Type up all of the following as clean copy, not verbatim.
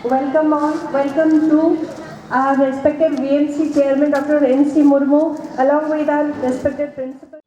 Welcome all. Welcome to our respected VMC Chairman Dr. N.C. Murmu, along with our respected Principal.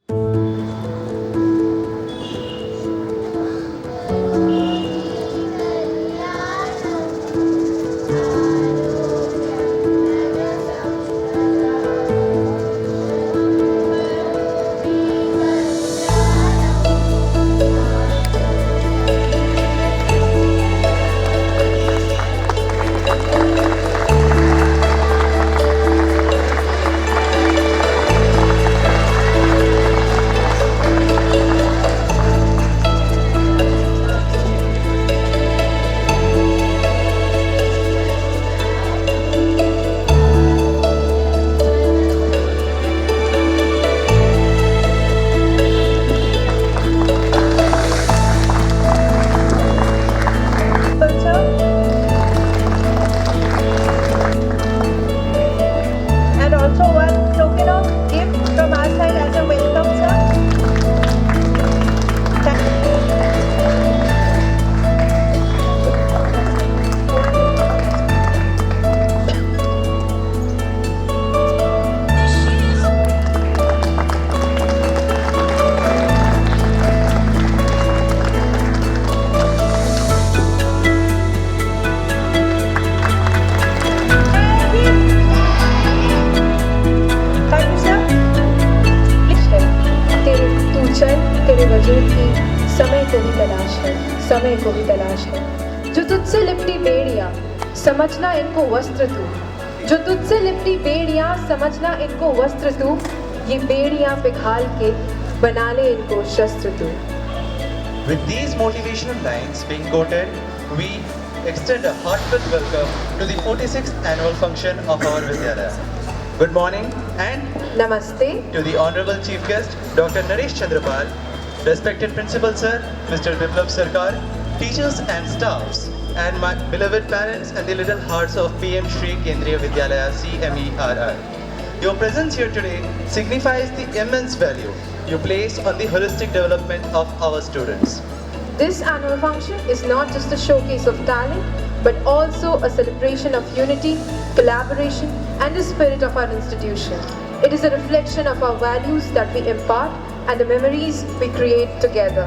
And also one token of gift from our side as a welcome, sir. Thank you, sir. Please tell. तेरे तू चल तेरे वजूद की समय को भी तलाश है, समय को भी तलाश है। जो तुझसे लिपटी बेड़ियां समझना इनको वस्त्र तू, जो तुझसे लिपटी बेड़ियां समझना इनको वस्त्र तू, ये बेड़ियां पिघाल के बना ले इनको शस्त्र तू। With these motivational lines being quoted, we extend a heartfelt welcome to the 46th annual function of our Vidyalaya. Good morning and नमस्ते। to the Honorable Chief Guest, Dr. Naresh Chandrapal, respected Principal Sir, Mr. Biplab Sarkar, teachers and staffs, and my beloved parents and the little hearts of PM Shri Kendriya Vidyalaya CMERI. Your presence here today signifies the immense value you place on the holistic development of our students. This annual function is not just a showcase of talent, but also a celebration of unity, collaboration, and the spirit of our institution. It is a reflection of our values that we impart and the memories we create together.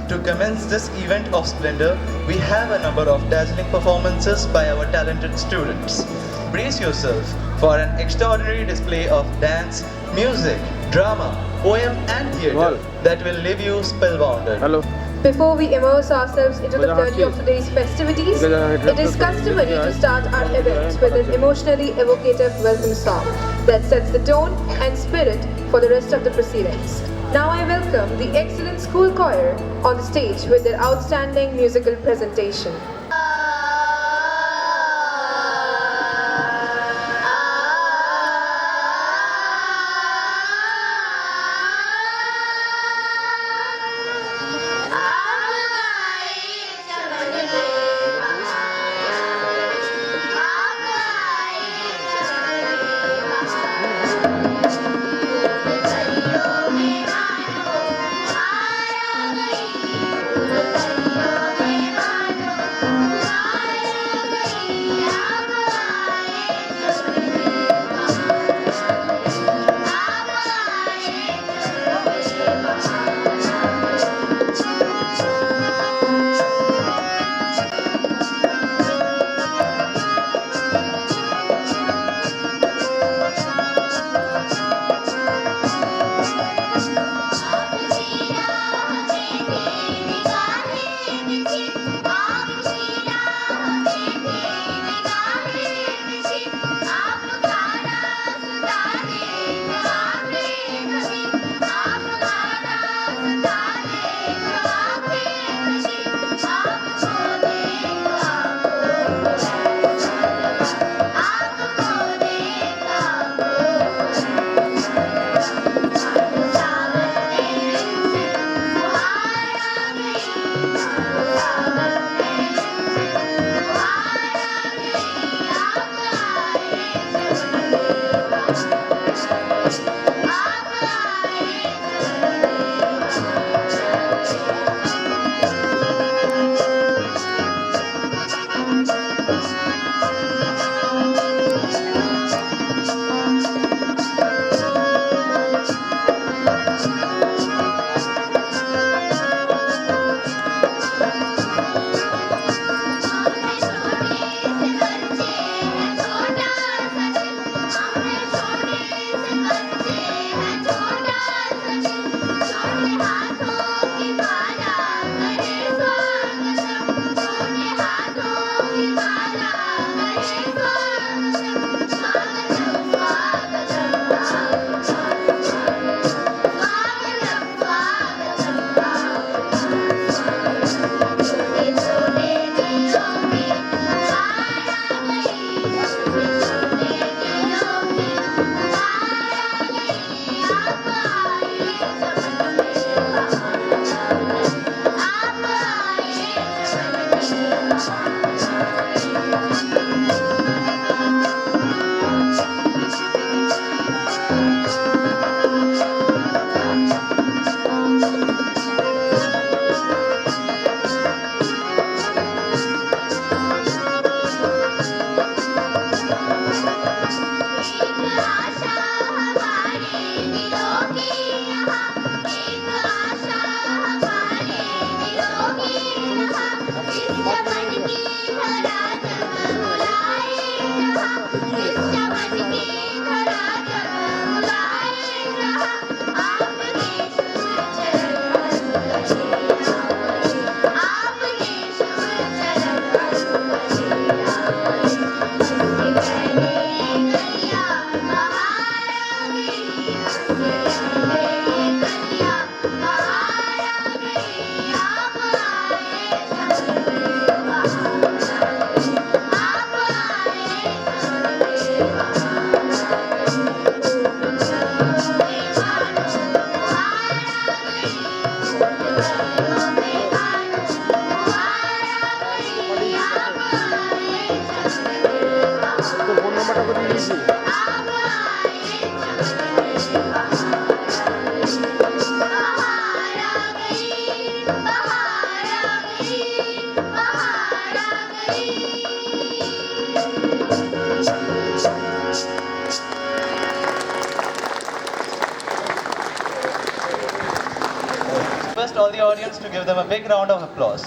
To commence this event of splendor, we have a number of dazzling performances by our talented students. Brace yourself for an extraordinary display of dance, music, drama, poem, and theatre that will leave you spellbounded. Hello. Before we immerse ourselves into the journey of today's festivities, it is customary to start our event with an emotionally evocative welcome song that sets the tone and spirit for the rest of the proceedings. Now I welcome the excellent school choir on the stage with their outstanding musical presentation. Request all the audience to give them a big round of applause.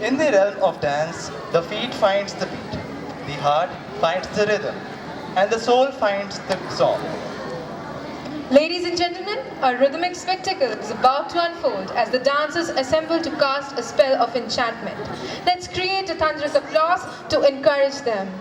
In the realm of dance, the feet finds the beat, the heart finds the rhythm, and the soul finds the song. Ladies and gentlemen, a rhythmic spectacle is about to unfold as the dancers assemble to cast a spell of enchantment. Let's create a thunderous applause to encourage them.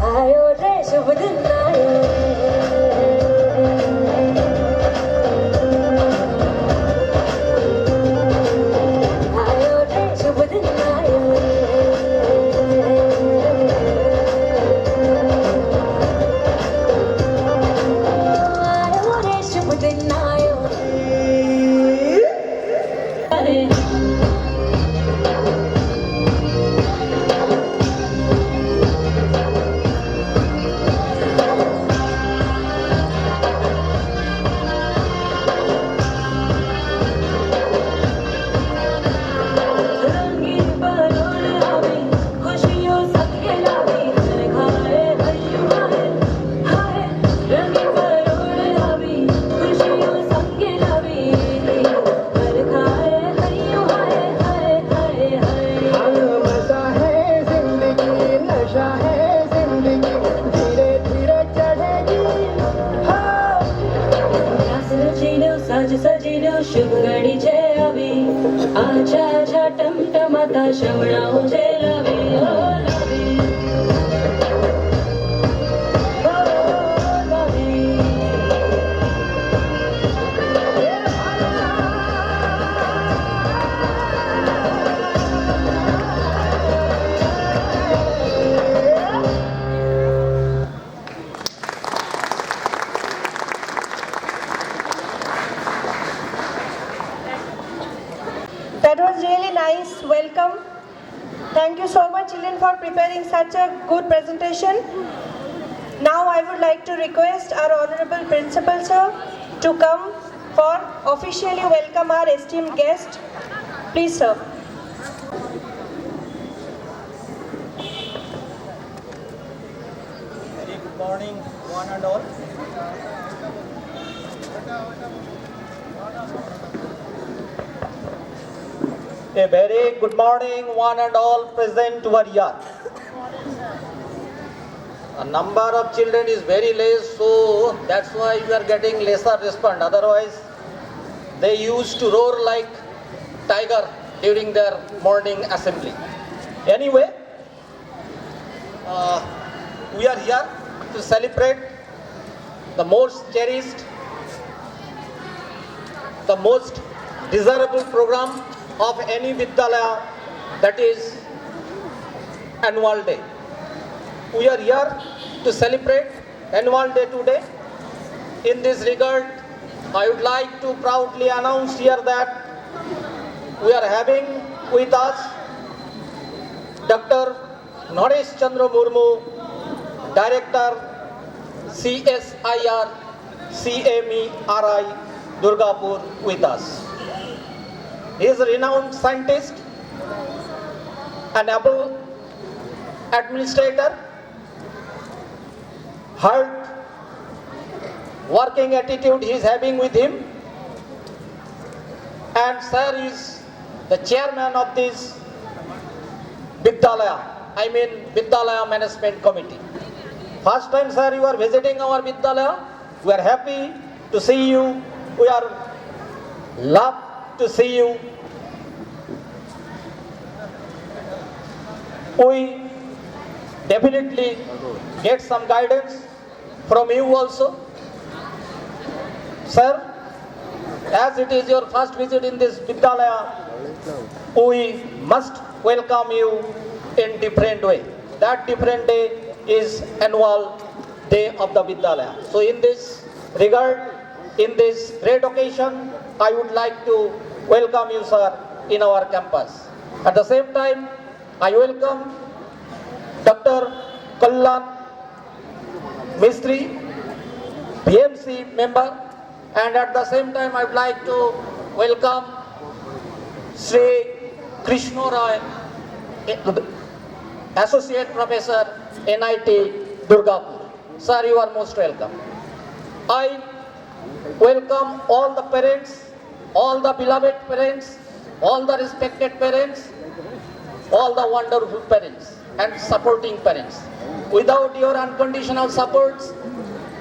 आयो रे शुभ दिन आयो आयो रे शुभ दिन आयो आयो रे शुभ दिन आयो रंगीन परोल आवे खुशियों सबके लावे हर खाए हरियो हाय हाय रंगीन परोल आवे खुशियों सबके लावे हर खाए हरियो हाय हाय हाय हाय मजा है जिंदगी नशा है जिंदगी धीरे धीरे चढ़ेगी रास रचीलो साज सजीलो शुभ घड़ी छे अभी आजा आजा टमटमाता श्रवणाओ छे लवी ओ लवी ओ लवी That was really nice. Welcome. Thank you so much, children, for preparing such a good presentation. Now I would like to request our Honorable Principal Sir to come for officially welcome our esteemed guest. Please, sir. Very good morning, one and all. A very good morning, one and all present over here. A number of children is very less, so that's why you are getting lesser response. Otherwise, they used to roar like tiger during their morning assembly. Anyway, we are here to celebrate the most cherished, the most desirable program of any Vidyalaya, that is Annual Day. We are here to celebrate Annual Day today. In this regard, I would like to proudly announce here that we are having with us Dr. Naresh Chandra Murmu, Director, CSIR, CMERI, Durgapur, with us. He is a renowned scientist, an able administrator, hard working attitude he is having with him, and sir is the chairman of this Vidyalaya, Vidyalaya Management Committee. First time, sir, you are visiting our Vidyalaya. We are happy to see you. We are love to see you. We definitely get some guidance from you also. Sir, as it is your first visit in this Vidyalaya, we must welcome you in different way. That different day is annual day of the Vidyalaya. So in this regard, in this great occasion, I would like to welcome you, sir, in our campus. At the same time, I welcome Dr. Kallan Mistry, BMC member, and at the same time I would like to welcome Sri Krishna Roy, Associate Professor, NIT Durgapur. Sir, you are most welcome. I welcome all the parents, all the beloved parents, all the respected parents, all the wonderful parents and supporting parents. Without your unconditional support,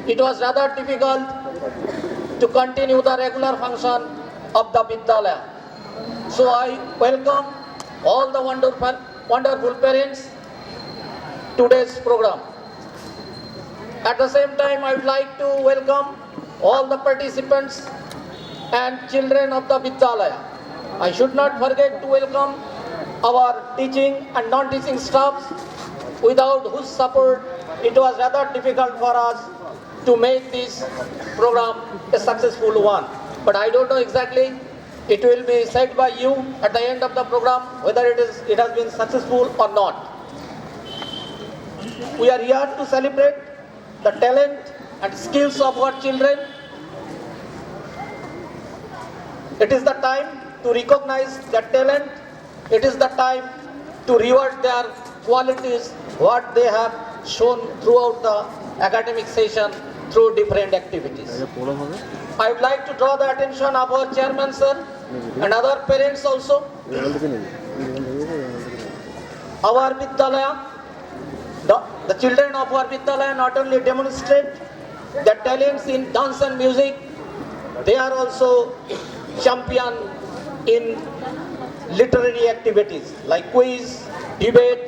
it was rather difficult to continue the regular function of the Vidyalaya. So I welcome all the wonderful parents today's program. At the same time, I would like to welcome all the participants and children of the Vidyalaya. I should not forget to welcome our teaching and non-teaching staffs, without whose support it was rather difficult for us to make this program a successful one. But I don't know exactly, it will be said by you at the end of the program whether it has been successful or not. We are here to celebrate the talent and skills of our children. It is the time to recognize their talent. It is the time to reward their qualities, what they have shown throughout the academic session through different activities. I would like to draw the attention of our chairman, sir, and other parents also. Our Vidyalaya, the children of our Vidyalaya not only demonstrate their talents in dance and music, they are also champion in literary activities like quiz, debate,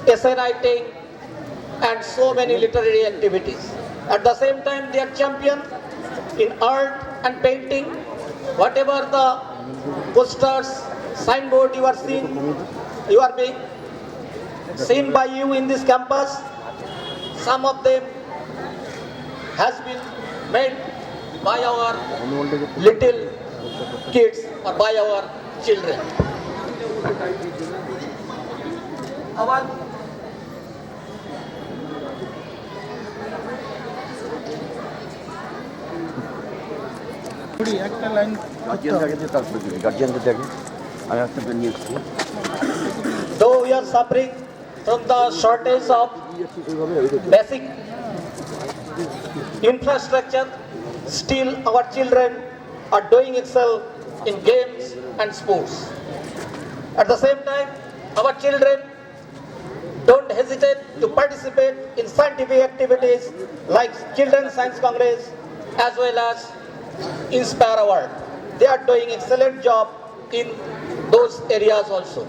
essay writing, and so many literary activities. At the same time, they are champion in art and painting. Whatever the posters, signboard you are being seen by you in this campus, some of them has been made by our little kids or by our children. Though we are suffering from the shortage of basic infrastructure, still our children are doing excel in games and sports. At the same time, our children don't hesitate to participate in scientific activities like Children's Science Congress as well as Inspire Award. They are doing excellent job in those areas also.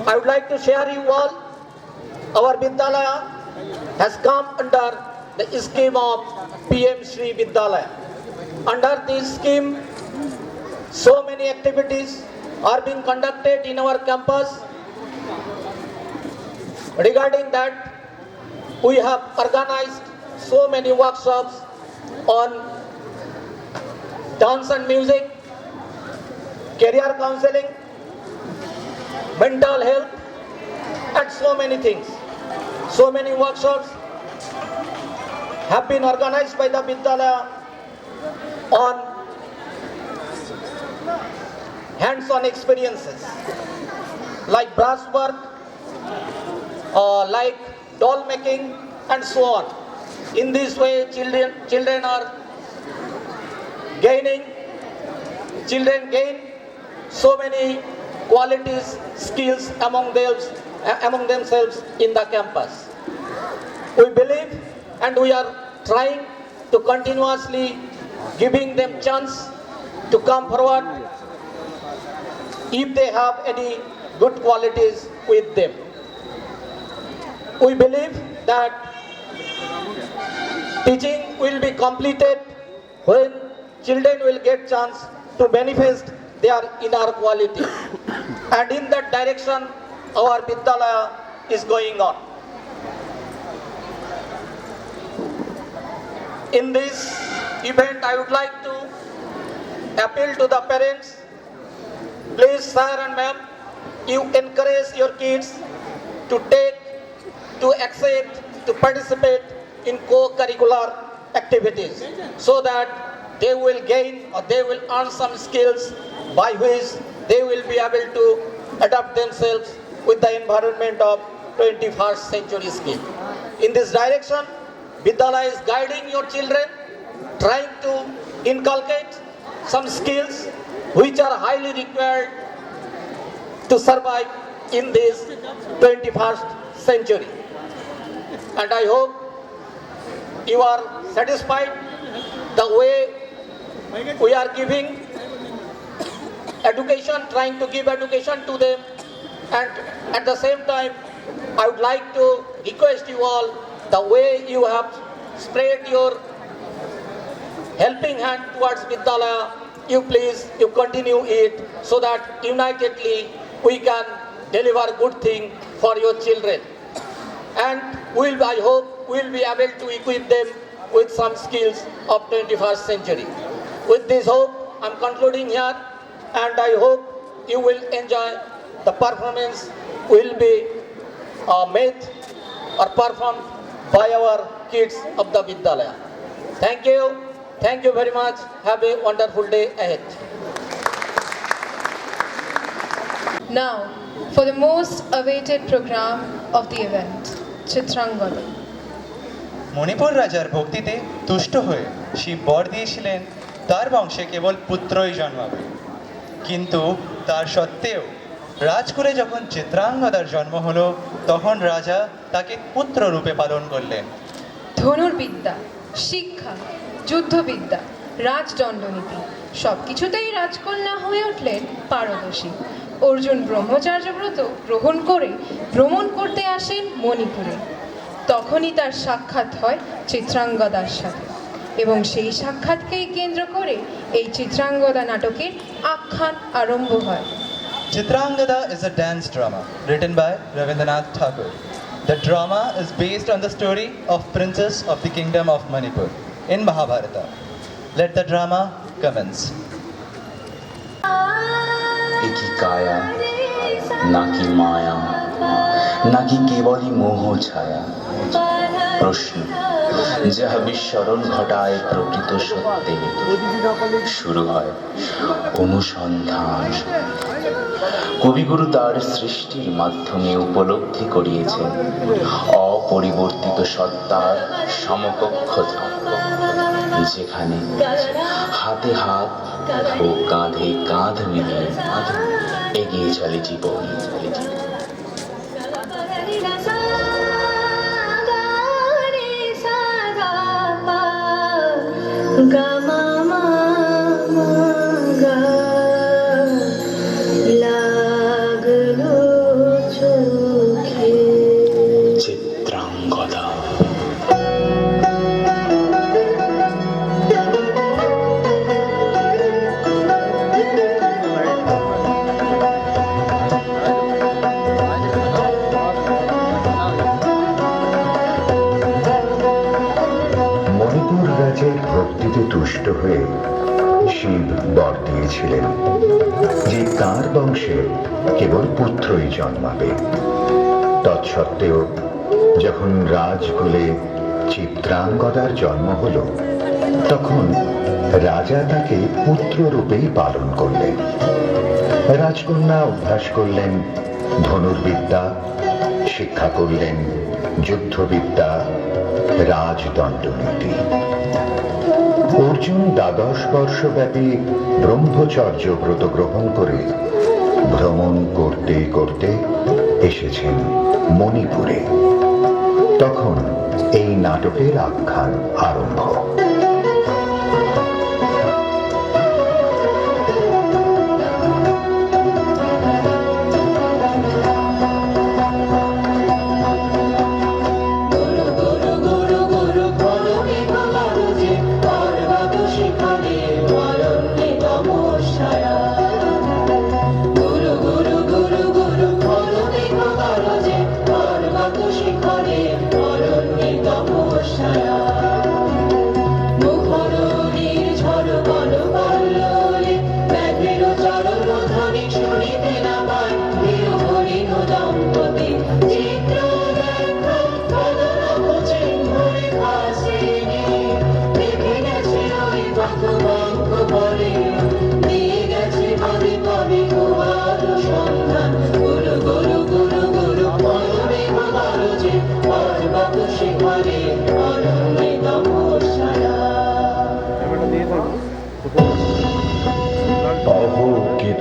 I would like to share you all, our Vidyalaya has come under the scheme of PM Shri Vidyalaya. Under this scheme, so many activities are being conducted in our campus. Regarding that, we have organized so many workshops on dance and music, career counseling, mental health, and so many things. So many workshops have been organized by the Vidyalaya on hands-on experiences like brass work, like doll making, and so on. In this way, children gain so many qualities, skills among themselves in the campus. We believe and we are trying to continuously giving them chance to come forward if they have any good qualities with them. We believe that teaching will be completed when children will get chance to manifest their inner quality. And in that direction, our Vidyalaya is going on. In this event, I would like to appeal to the parents. Please, sir and ma'am, you encourage your kids to accept, to participate in co-curricular activities so that they will gain or they will earn some skills by which they will be able to adapt themselves with the environment of 21st century skill. In this direction, Vidyalaya is guiding your children, trying to inculcate some skills which are highly required to survive in this 21st century. And I hope you are satisfied the way we are giving education, trying to give education to them. And at the same time, I would like to request you all, the way you have spread your helping hand towards Vidyalaya, you continue it so that unitedly we can deliver good thing for your children. And I hope we'll be able to equip them with some skills of 21st century. With this hope, I'm concluding here, and I hope you will enjoy the performance will be made or performed by our kids of the Vidyalaya. Thank you. Thank you very much. Have a wonderful day ahead. Now, for the most awaited program of the event, Chitrangada. Manipur রাজার ভক্তিতে তুষ্ট হয়ে শিব বর দিয়েছিলেন তার বংশে কেবল পুত্রই জন্মাবে, কিন্তু তার সত্ত্বেও রাজকুলে যখন চিত্রাঙ্গদার জন্ম হলো তখন রাজা তাকে পুত্র রূপে পালন করলেন। ধনুর্বিদ্যা, শিক্ষা, যুদ্ধবিদ্যা, রাজদণ্ডনীতি সব কিছুতেই রাজকন্যা হয়ে উঠলেন পারদর্শী। অর্জুন ব্রহ্মচার্য ব্রত গ্রহণ করে ভ্রমণ করতে আসেন মণিপুরে। তখনই তার সাক্ষাৎ হয় চিত্রাঙ্গদার সাথে, এবং সেই সাক্ষাৎকেই কেন্দ্র করে এই চিত্রাঙ্গদা নাটকের আখ্যান আরম্ভ হয়। Chitrangada is a dance drama written by Rabindranath Tagore. The drama is based on the story of Princess of the Kingdom of Manipur in Mahabharata. Let the drama commence. একি কায়া নাকি মায়া নাকি কেবলই মোহ ছায়া, প্রশ্ন যাহা বিস্মরণ ঘটায় প্রকৃত সত্যে। শুরু হয় অনুসন্ধান। কবিগুরু তার সৃষ্টির মাধ্যমে উপলব্ধি করিয়েছেন অপরিবর্তিত সত্তার সমকক্ষতা, যেখানে হাতে হাত ও কাঁধে কাঁধ মিলিয়ে এগিয়ে চলে জীবন। চিত্রাঙ্গদা। মণিপুর রাজের ভক্তিতে তুষ্ট হয়ে শিব বর দিয়েছিলেন যে তার বংশে কেবল পুত্রই জন্মাবে। তৎসত্ত্বেও যখন রাজকুলে চিত্রাঙ্গদার জন্ম হল, তখন রাজা তাকে পুত্ররূপেই পালন করলেন। রাজকন্যা অভ্যাস করলেন ধনুর্বিদ্যা, শিক্ষা করলেন যুদ্ধবিদ্যা, রাজদণ্ডনীতি। অর্জুন 12 বর্ষব্যাপী ব্রহ্মচর্য ব্রত গ্রহণ করে ভ্রমণ করতে করতে এসেছেন মণিপুরে। তখন এই নাটকের আখ্যান আরম্ভ।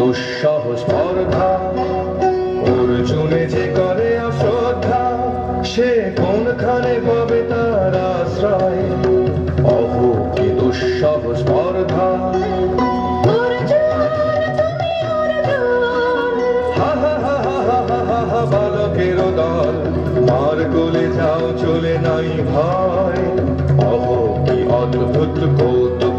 দুঃসহ স্পর্ধা অর্জুনে যে করে অশ্রদ্ধা, সে কোনখানে পাবে তার আশ্রয়? অহো কি দুঃসহ স্পর্ধা। হা হা হা হা হা হা হা হা, বালকের দল মার কোলে যাও, চলে নাই ভয়। অহো কি অদ্ভুত কৌতুক।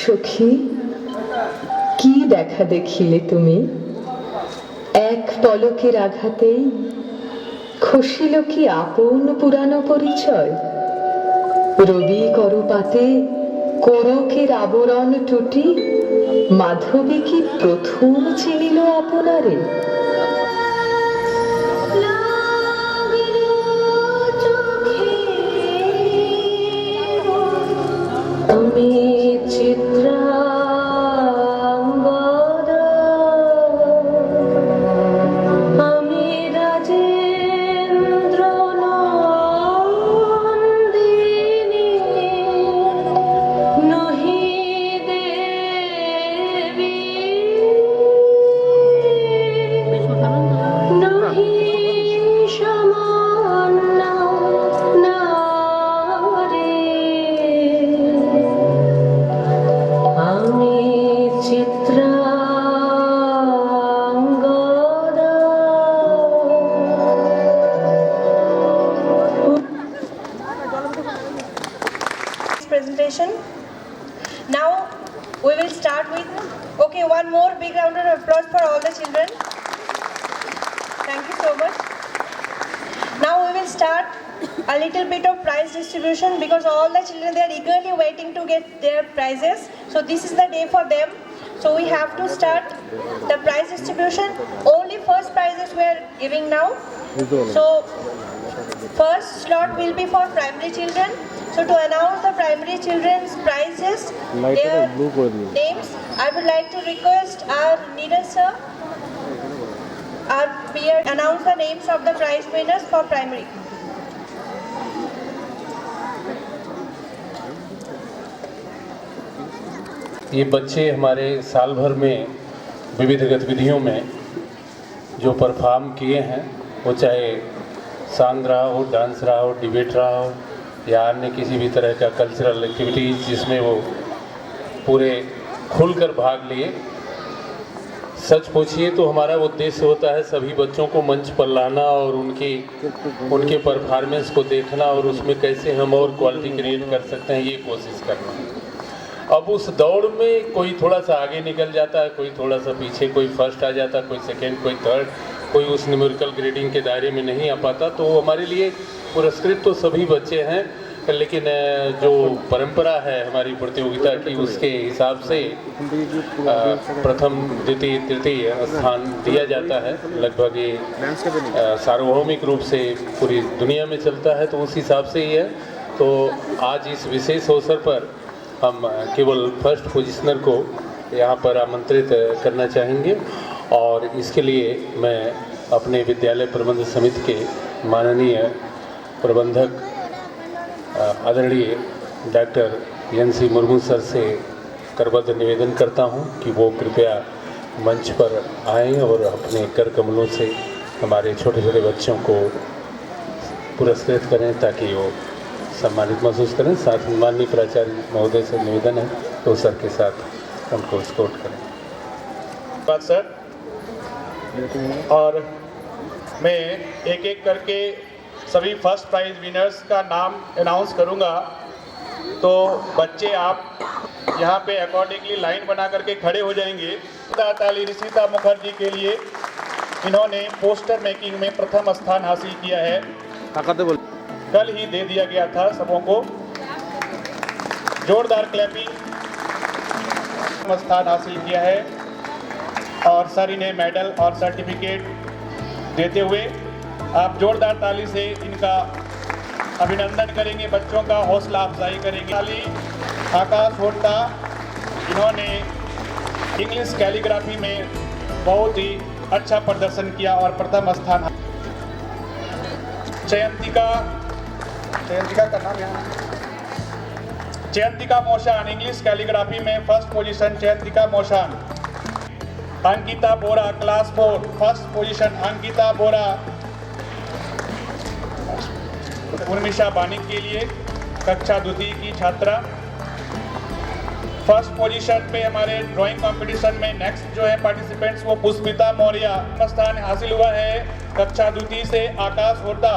সখী, কি দেখা দেখিলে তুমি? এক পলকের আঘাতেই খসিল কি আপন পুরানো পরিচয়? রবি করপাতে কোরকের আবরণ টুটি মাধবী কি প্রথম চিনিল আপনারে? আমি চিত্রাঙ্গদা, আমি রাজেন্দ্র নন্দিনী, নহি দেবী, নহি সমান্না নারী। আমি Chitrangada. Presentation. Now we will start with, okay, one more big round of applause for all the children. Thank you so much. Now we will start a little bit of prize distribution because all the children, they are eagerly waiting to get their prizes. So this is the day for them. So we have to start the prize distribution. Only first prizes we are giving now. So first slot will be for primary children. So to announce the primary children's prizes, their names, I would like to request our leader sir, our peer, announce the names of the prize winners for primary. ये बच्चे हमारे साल भर में विविध गतिविधियों में जो परफॉर्म किए हैं, वो चाहे सॉन्ग रहा हो, डांस रहा हो, डिबेट रहा हो या अन्य किसी भी तरह का कल्चरल एक्टिविटीज़ जिसमें वो पूरे खुलकर भाग लिए। सच पूछिए तो हमारा उद्देश्य होता है सभी बच्चों को मंच पर लाना और उनके परफॉर्मेंस को देखना और उसमें कैसे हम और क्वालिटी क्रिएट कर सकते हैं, ये कोशिश करना। अब उस दौड़ में कोई थोड़ा सा आगे निकल जाता है, कोई थोड़ा सा पीछे, कोई फर्स्ट आ जाता है, कोई सेकंड, कोई थर्ड, कोई उस न्यूमेरिकल ग्रेडिंग के दायरे में नहीं आ पाता। तो हमारे लिए पुरस्कृत तो सभी बच्चे हैं, लेकिन जो परंपरा है हमारी प्रतियोगिता की, उसके हिसाब से प्रथम, द्वितीय, तृतीय स्थान दिया जाता है। लगभग ये सार्वभौमिक रूप से पूरी दुनिया में चलता है, तो उस हिसाब से ही है। तो आज इस विशेष अवसर पर हम केवल फर्स्ट पोजिशनर को यहाँ पर आमंत्रित करना चाहेंगे और इसके लिए मैं अपने विद्यालय प्रबंध समिति के माननीय प्रबंधक आदरणीय डॉक्टर एन.सी. मुर्मू सर से करबद्ध निवेदन करता हूँ कि वो कृपया मंच पर आएं और अपने कर कमलों से हमारे छोटे छोटे बच्चों को पुरस्कृत करें ताकि वो सम्मानित महसूस करें। साथ ही माननीय प्राचार्य महोदय से निवेदन है तो सर के साथ उनको स्कोर्ट करें। बात सर, और मैं एक एक करके सभी फर्स्ट प्राइज विनर्स का नाम अनाउंस करूंगा। तो बच्चे आप यहाँ पे अकॉर्डिंगली लाइन बना करके खड़े हो जाएंगे। ताली ऋषिता मुखर्जी के लिए, इन्होंने पोस्टर मेकिंग में प्रथम स्थान हासिल किया है। कल ही दे दिया गया था सबों को। जोरदार क्लैपिंग। स्थान हासिल किया है और सर इन्हें मेडल और सर्टिफिकेट देते हुए आप जोरदार ताली से इनका अभिनंदन करेंगे, बच्चों का हौसला अफजाई करेंगे। ताली आकाश होता, इन्होंने इंग्लिश कैलीग्राफी में बहुत ही अच्छा प्रदर्शन किया और प्रथम स्थान। जयंतिका का नाम यहाँ, जयंतिका मोशान इंग्लिश कैलीग्राफी में फर्स्ट पोजीशन जयंतिका मोशान। अंकिता बोरा क्लास 4 फर्स्ट पोजीशन अंकिता बोरा। उर्मिशा बानिक के लिए कक्षा द्वितीय की छात्रा। फर्स्ट पोजीशन पे हमारे ड्राइंग कंपटीशन में नेक्स्ट जो है पार्टिसिपेंट्स वो पुष्पिता मौर्य। स्थान हासिल हुआ है कक्षा द्वितीय से आकाश होता।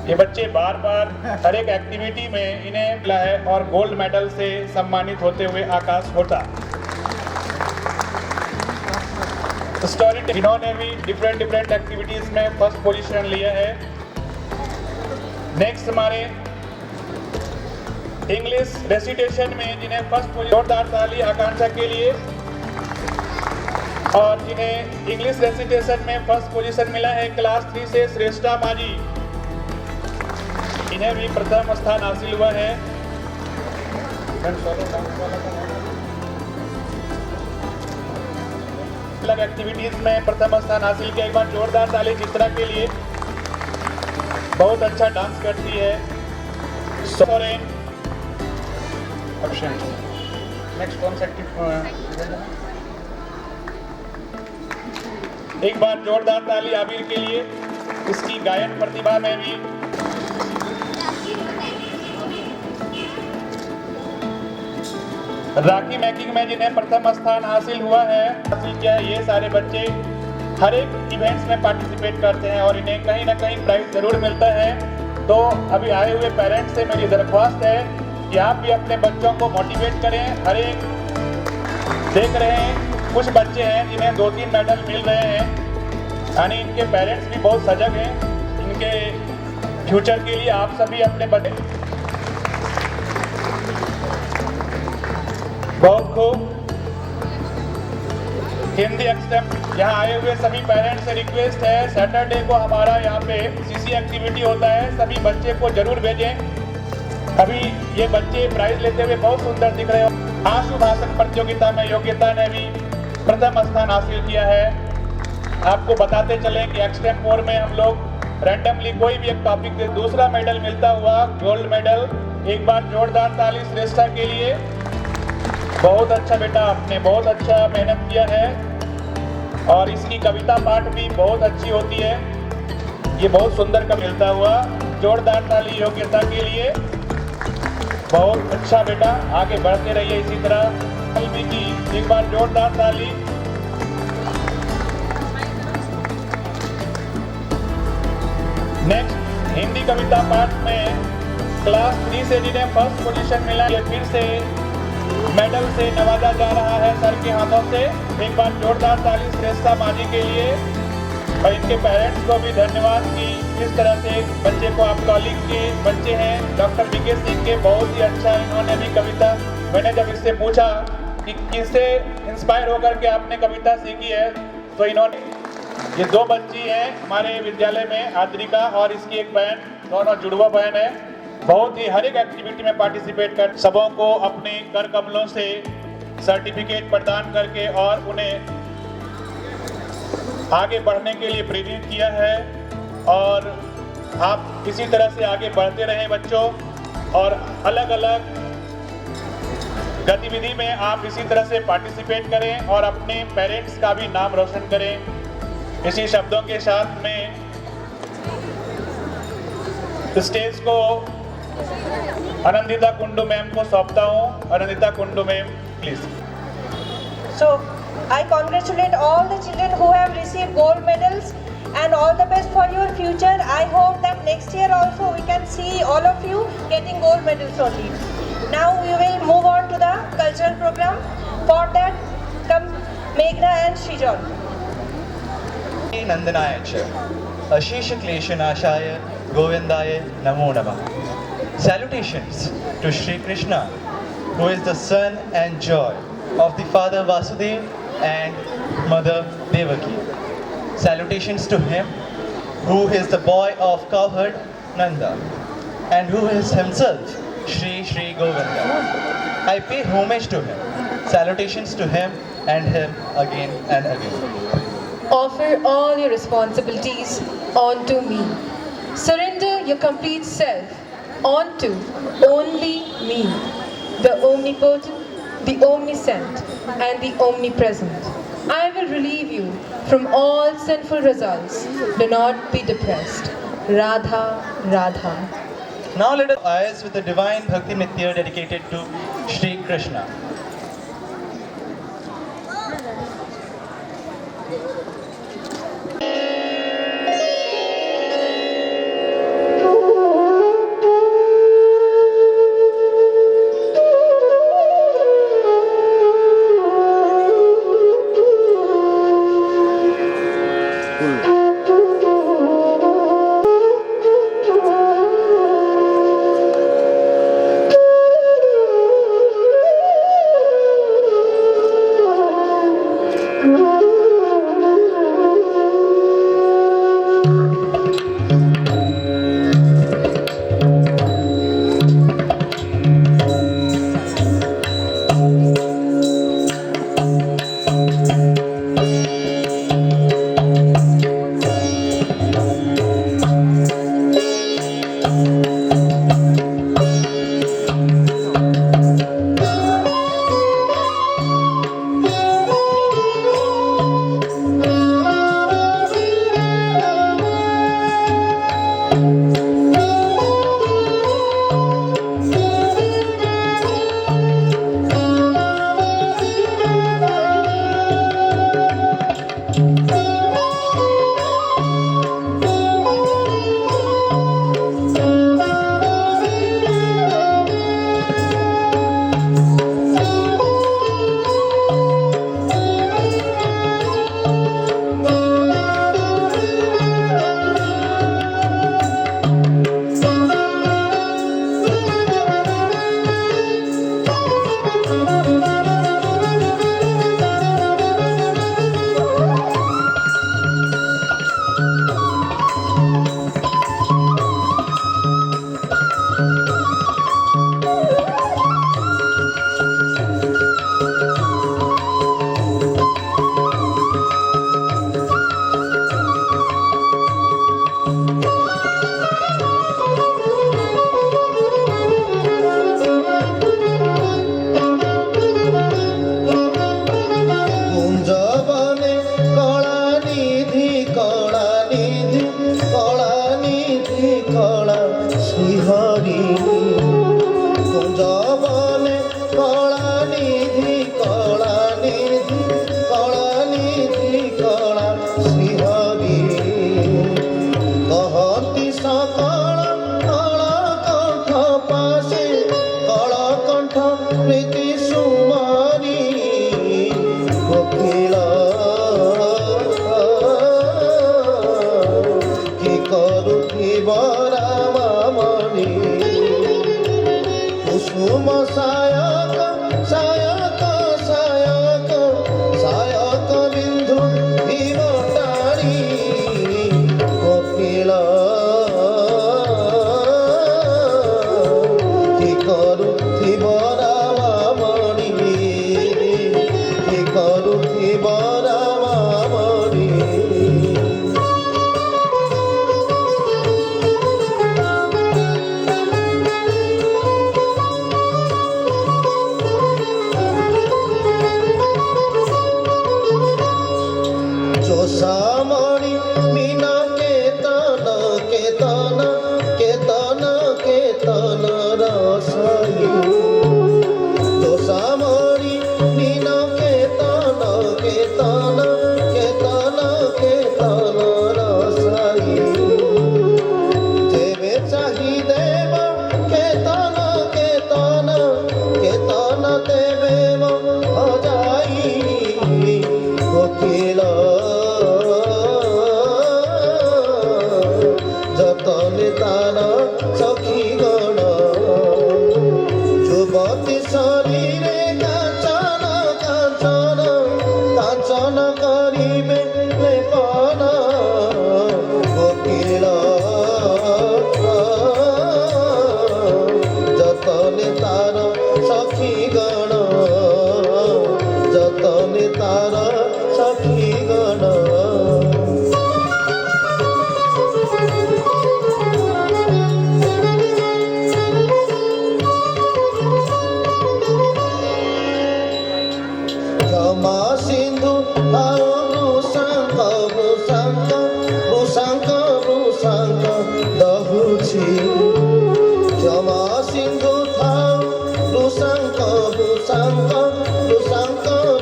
ये बच्चे बार बार हर एक एक्टिविटी में इन्हें मिला है और गोल्ड मेडल से सम्मानित होते हुए आकाश होता। स्टोरी इन्होंने भी डिफरेंट एक्टिविटीज में फर्स्ट पोजीशन लिया है। नेक्स्ट हमारे इंग्लिश रेसिटेशन में जिन्हें फर्स्ट पोजीशन, जोरदार ताली आकांक्षा के लिए। और जिन्हें इंग्लिश रेसिटेशन में फर्स्ट पोजीशन मिला है क्लास 3 से श्रेष्ठा माजी, इन्हें भी प्रथम स्थान हासिल हुआ है। अलग एक्टिविटीज में प्रथम स्थान हासिल किया। एक बार जोरदार ताली चित्रा के लिए, बहुत अच्छा डांस करती है। सोरेन नेक्स्ट कौन सा एक बार जोरदार ताली आबिर के लिए, इसकी गायन प्रतिभा में भी। राखी मेकिंग में जिन्हें प्रथम स्थान हासिल हुआ है, हासिल किया है। ये सारे बच्चे हर एक इवेंट्स में पार्टिसिपेट करते हैं और इन्हें कहीं ना कहीं प्राइज जरूर मिलता है। तो अभी आए हुए पेरेंट्स से मेरी दरख्वास्त है कि आप भी अपने बच्चों को मोटिवेट करें। हर एक देख रहे हैं कुछ बच्चे हैं जिन्हें 2-3 मेडल मिल रहे हैं, यानी इनके पेरेंट्स भी बहुत सजग हैं इनके फ्यूचर के लिए। आप सभी अपने बच्चे बहुत खूब। हिंदी एक्सटेम यहाँ आए हुए सभी पेरेंट्स से रिक्वेस्ट है, सैटरडे को हमारा यहाँ पे सीसी एक्टिविटी होता है, सभी बच्चे को जरूर भेजें। अभी ये बच्चे प्राइज लेते हुए बहुत सुंदर दिख रहे हो। आशु भाषण प्रतियोगिता में योग्यता ने भी प्रथम स्थान हासिल किया है। आपको बताते चले कि एक्सटेम 4 में हम लोग रैंडमली कोई भी एक टॉपिक से दूसरा मेडल मिलता हुआ गोल्ड मेडल। एक बार जोरदार ताली श्रेष्ठा के लिए। बहुत अच्छा बेटा, आपने बहुत अच्छा मेहनत किया है और इसकी कविता पाठ भी बहुत अच्छी होती है। ये बहुत सुंदर का मिलता हुआ। जोरदार ताली योग्यता के लिए। बहुत अच्छा बेटा, आगे बढ़ते रहिए इसी तरह। कलमी की एक बार जोरदार ताली। नेक्स्ट हिंदी कविता पाठ में क्लास 3 से जिन्हें फर्स्ट पोजीशन मिला, ये फिर से मेडल से नवाजा जा रहा है सर के हाथों से। एक बार जोरदार ताली श्रेष्ठा माजी के लिए और इनके पेरेंट्स को भी धन्यवाद कि इस तरह से बच्चे को, आप कॉलेज के बच्चे हैं डॉक्टर बीके सिंह के, बहुत ही अच्छा इन्होंने भी कविता। मैंने जब इससे पूछा कि किससे इंस्पायर होकर के आपने कविता सीखी है, तो इन्होंने, ये 2 बच्ची हैं हमारे विद्यालय में, आद्रिका और इसकी एक बहन, दोनों जुड़वा बहन है। बहुत ही हर एक एक्टिविटी में पार्टिसिपेट कर सबों को अपने कर कमलों से सर्टिफिकेट प्रदान करके और उन्हें आगे बढ़ने के लिए प्रेरित किया है। और आप इसी तरह से आगे बढ़ते रहें बच्चों, और अलग अलग गतिविधि में आप इसी तरह से पार्टिसिपेट करें और अपने पेरेंट्स का भी नाम रोशन करें। इसी शब्दों के साथ में स्टेज को आनंदिता कुंडू मैम को सौंपता हूँ। Anandita Kundu ma'am, please. So, I congratulate all the children who have received gold medals and all the best for your future. I hope that next year also we can see all of you getting gold medals only. Now we will move on to the cultural program. For that, come Meghna and Srijan. Nandanaaya cha, Ashisha Kleshanashaya, Govindaya Namo Namah. Salutations to Shri Krishna, who is the son and joy of the father Vasudeva and mother Devaki. Salutations to him, who is the boy of cowherd Nanda, and who is himself Shri Shri Govinda. I pay homage to him. Salutations to him and him again and again. Offer all your responsibilities onto me. Surrender your complete self onto only me, the omnipotent, the omniscient, and the omnipresent. I will relieve you from all sinful results. Do not be depressed. Radha, Radha. Now let us eyes with the divine Bhakti Nitya dedicated to Shri Krishna. Ketan Ketan Ketan रसई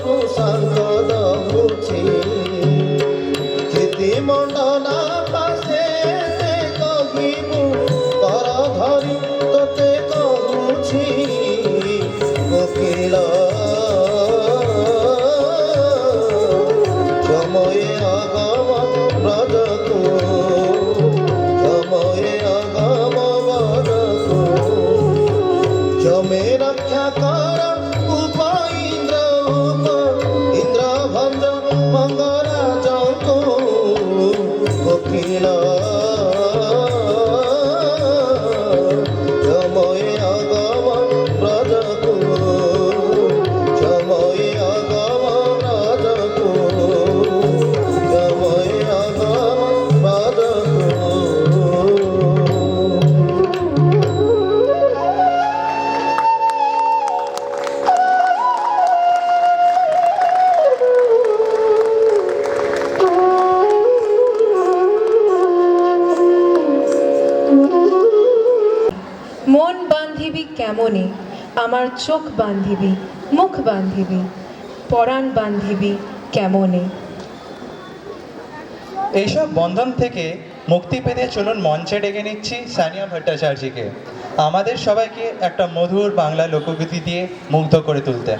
দুসাঙ্গ দহুছি চিতি মণ্ডলা পাশে কহিবু কর ধরি তোতে কহুছি কোকিল সময়ে আগম ব্রজকু সময়ে আগম ব্রজকু জমে রক্ষা কর উপ ইন্দ্র ভঞ্জ মঙ্গরাজকু কোকিল সময়ে আগম ব্রজকু সময়ে আগম ব্রজকু সময়ে আগম ব্রজকু মন বান্ধিবি কেমনে আমার চোখ বান্ধিবি মুখ বান্ধিবি পরাণ বান্ধিবি কেমনে। এইসব বন্ধন থেকে মুক্তি পেতে চলুন মঞ্চে ডেকে নিচ্ছি সানিয়া ভট্টাচার্যকে আমাদের সবাইকে একটা মধুর বাংলা লোকগীতি দিয়ে মুগ্ধ করে তুলতে।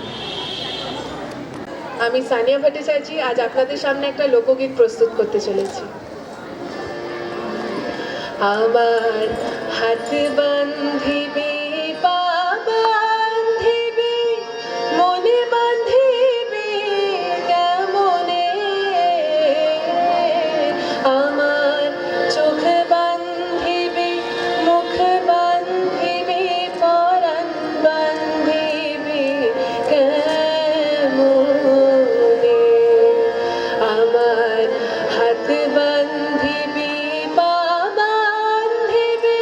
আমি সানিয়া ভট্টাচার্য আজ আপনাদের সামনে একটা লোকগীত প্রস্তুত করতে চলেছি। আমার হাত বান্ধিবি পা বান্ধিবি মনে বান্ধিবি কেমনে আমার চোখ বান্ধিবি মুখ বান্ধিবি পরাণ বান্ধিবি কেমনে আমার হাত বান্ধিবি পা বান্ধিবি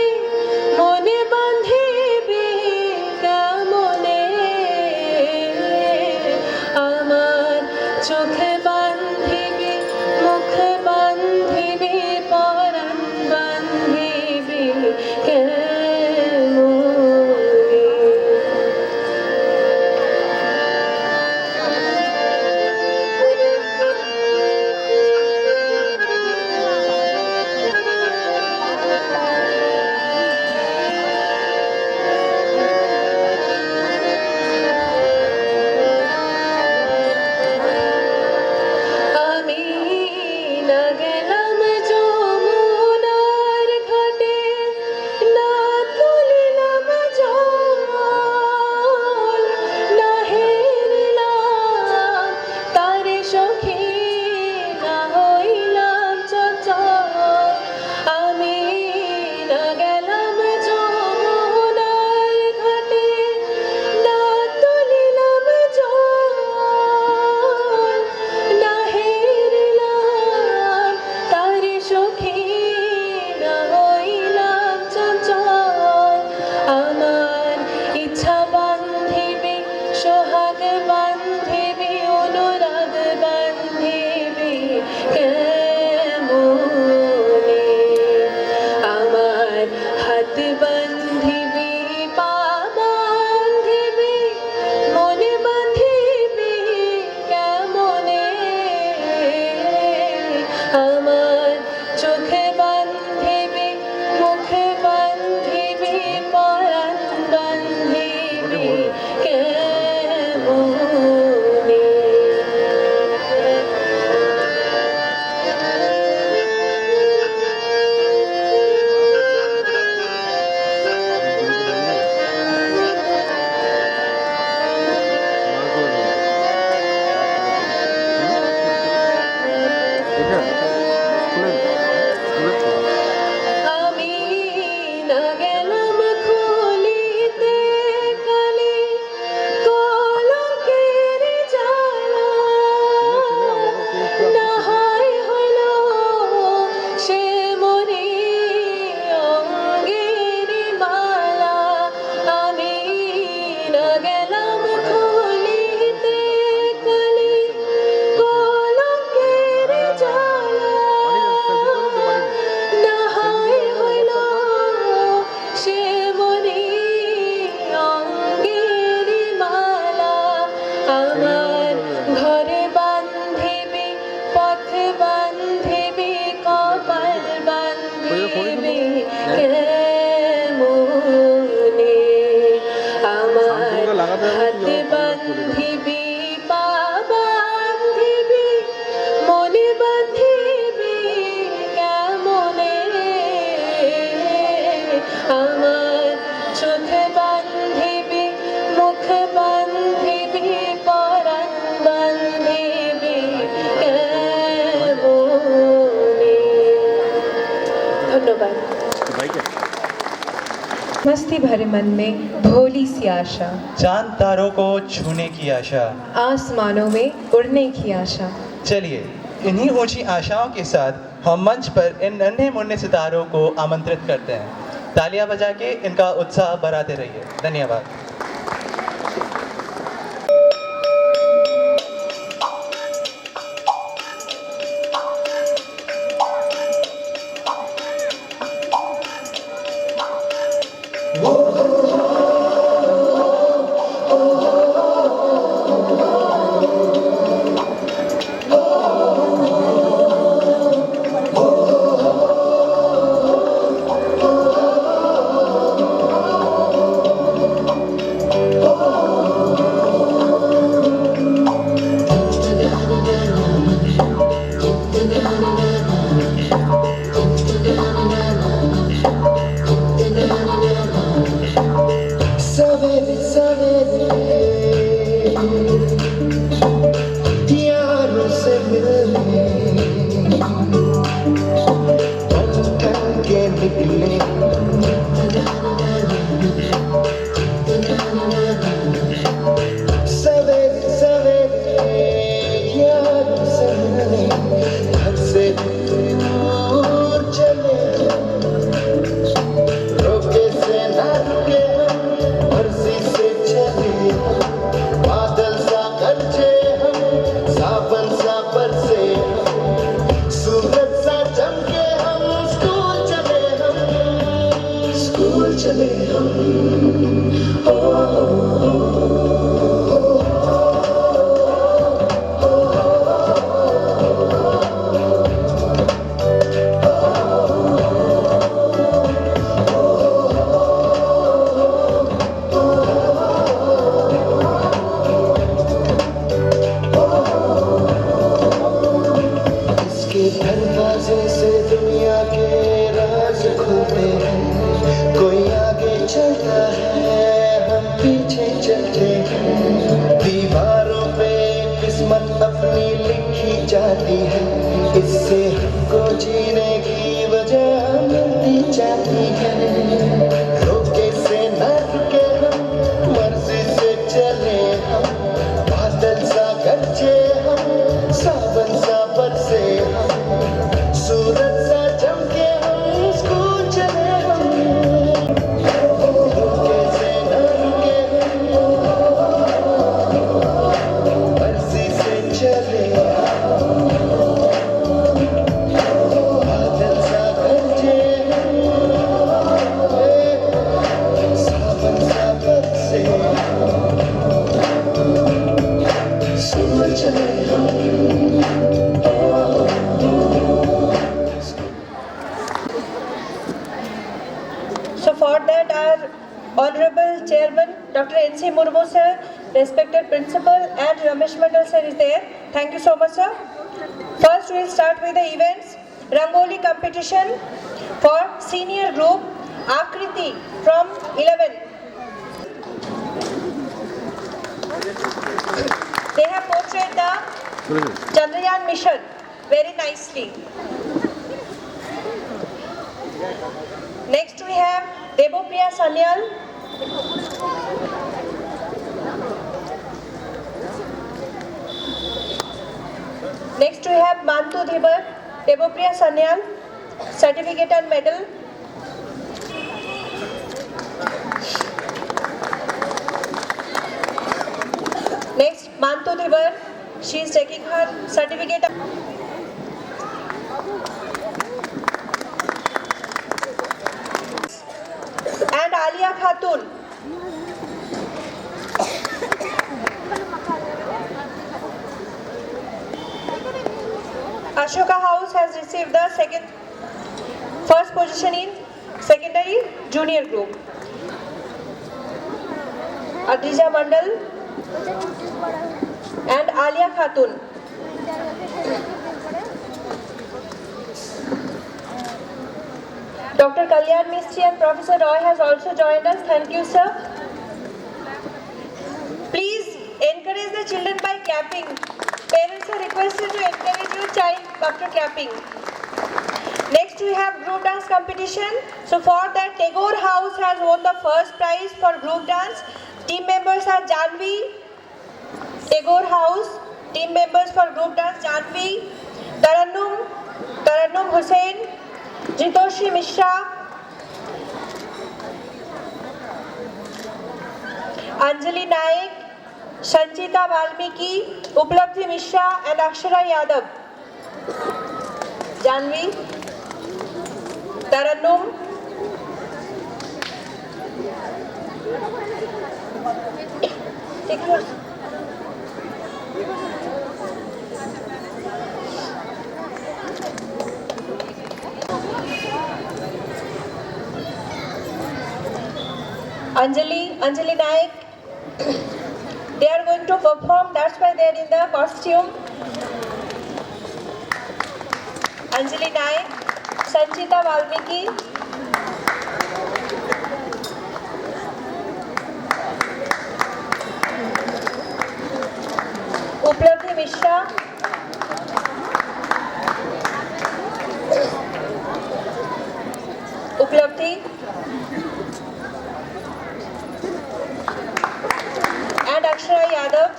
মনে বান্ধিবি হাতে বান্ধিবি পা বান্ধিবি মনে বান্ধিবি কেমনে আমার চোখে বান্ধিবি মুখ বান্ধিবি পরাণ বান্ধিবি কেমনে। ধন্যবাদ। मस्ती भरे मन में भोली सी आशा, चांद तारों को छूने की आशा, आसमानों में उड़ने की आशा। चलिए इन्हीं ऊंची आशाओं के साथ हम मंच पर इन नन्हे मुन्ने सितारों को आमंत्रित करते हैं। तालियां बजा के इनका उत्साह बढ़ाते रहिए। धन्यवाद। सवेरे सवेरे यारों से मिलने थक के निकले सवेरे सवेरे यारों से मिलने घर से दूर चले रोके से ना रुके मर्जी से चले बादल सा गरजे हम सावन सा बरसे सूरज सा चमके हम स्कूल चले हम ओ, इसके दरवाजे से दुनिया के राज खुलते हैं। कोई आगे चलता है हम पीछे चलते हैं। दीवारों पे किस्मत अपनी लिखी जाती है। इससे हमको जीने की वजह मिलती जाती है। रोके से न रुके हम मर्जी से चले हम बादल सा गरजे हम सावन सा बरसे हम सूरज सा चमके हम स्कूल चले हम रोके से न रुके हम मर्जी से चले बादल सा गरजे हम सावन सा बरसे सूरज चले हम। So for that our Honorable Chairman Dr. N.C. Murmu sir, respected Principal and Ramesh Mandal sir is there. Thank you so much sir. First we will start with the events. Rangoli competition for senior group Akriti from 11. They have portrayed the Chandrayaan mission very nicely. Next we have Debopriya Sanyal. Next we have Mantu Dhibar, Debopriya Sanyal, certificate and medal. Next Mantu Dhibar, she is taking her certificate. And Alia Khatun. Ashoka House has received the first position in secondary junior group. Adrija Mandal and Alia Khatun. Dr. Kalyan Mistry and Professor Roy has also joined us. Thank you, sir. Please encourage the children by clapping. Parents are requested to encourage your child after clapping. Next we have group dance competition. So for that, Tagore House has won the first prize for group dance. Team members are Janvi, Tagore House. Team members for group dance Janvi, Tarannum Hussain, Jitoshi Mishra, Anjali Naik, Sanchita Valmiki, Uplabdhi Mishra and Akshara Yadav. Janvi, Tarannum, take yours. Anjali Naik, they are going to perform, that's why they are in the costume. Anjali Naik, Sanchita Valmiki, Uplabdhi Mishra, Uplabdhi and Akshara Yadav.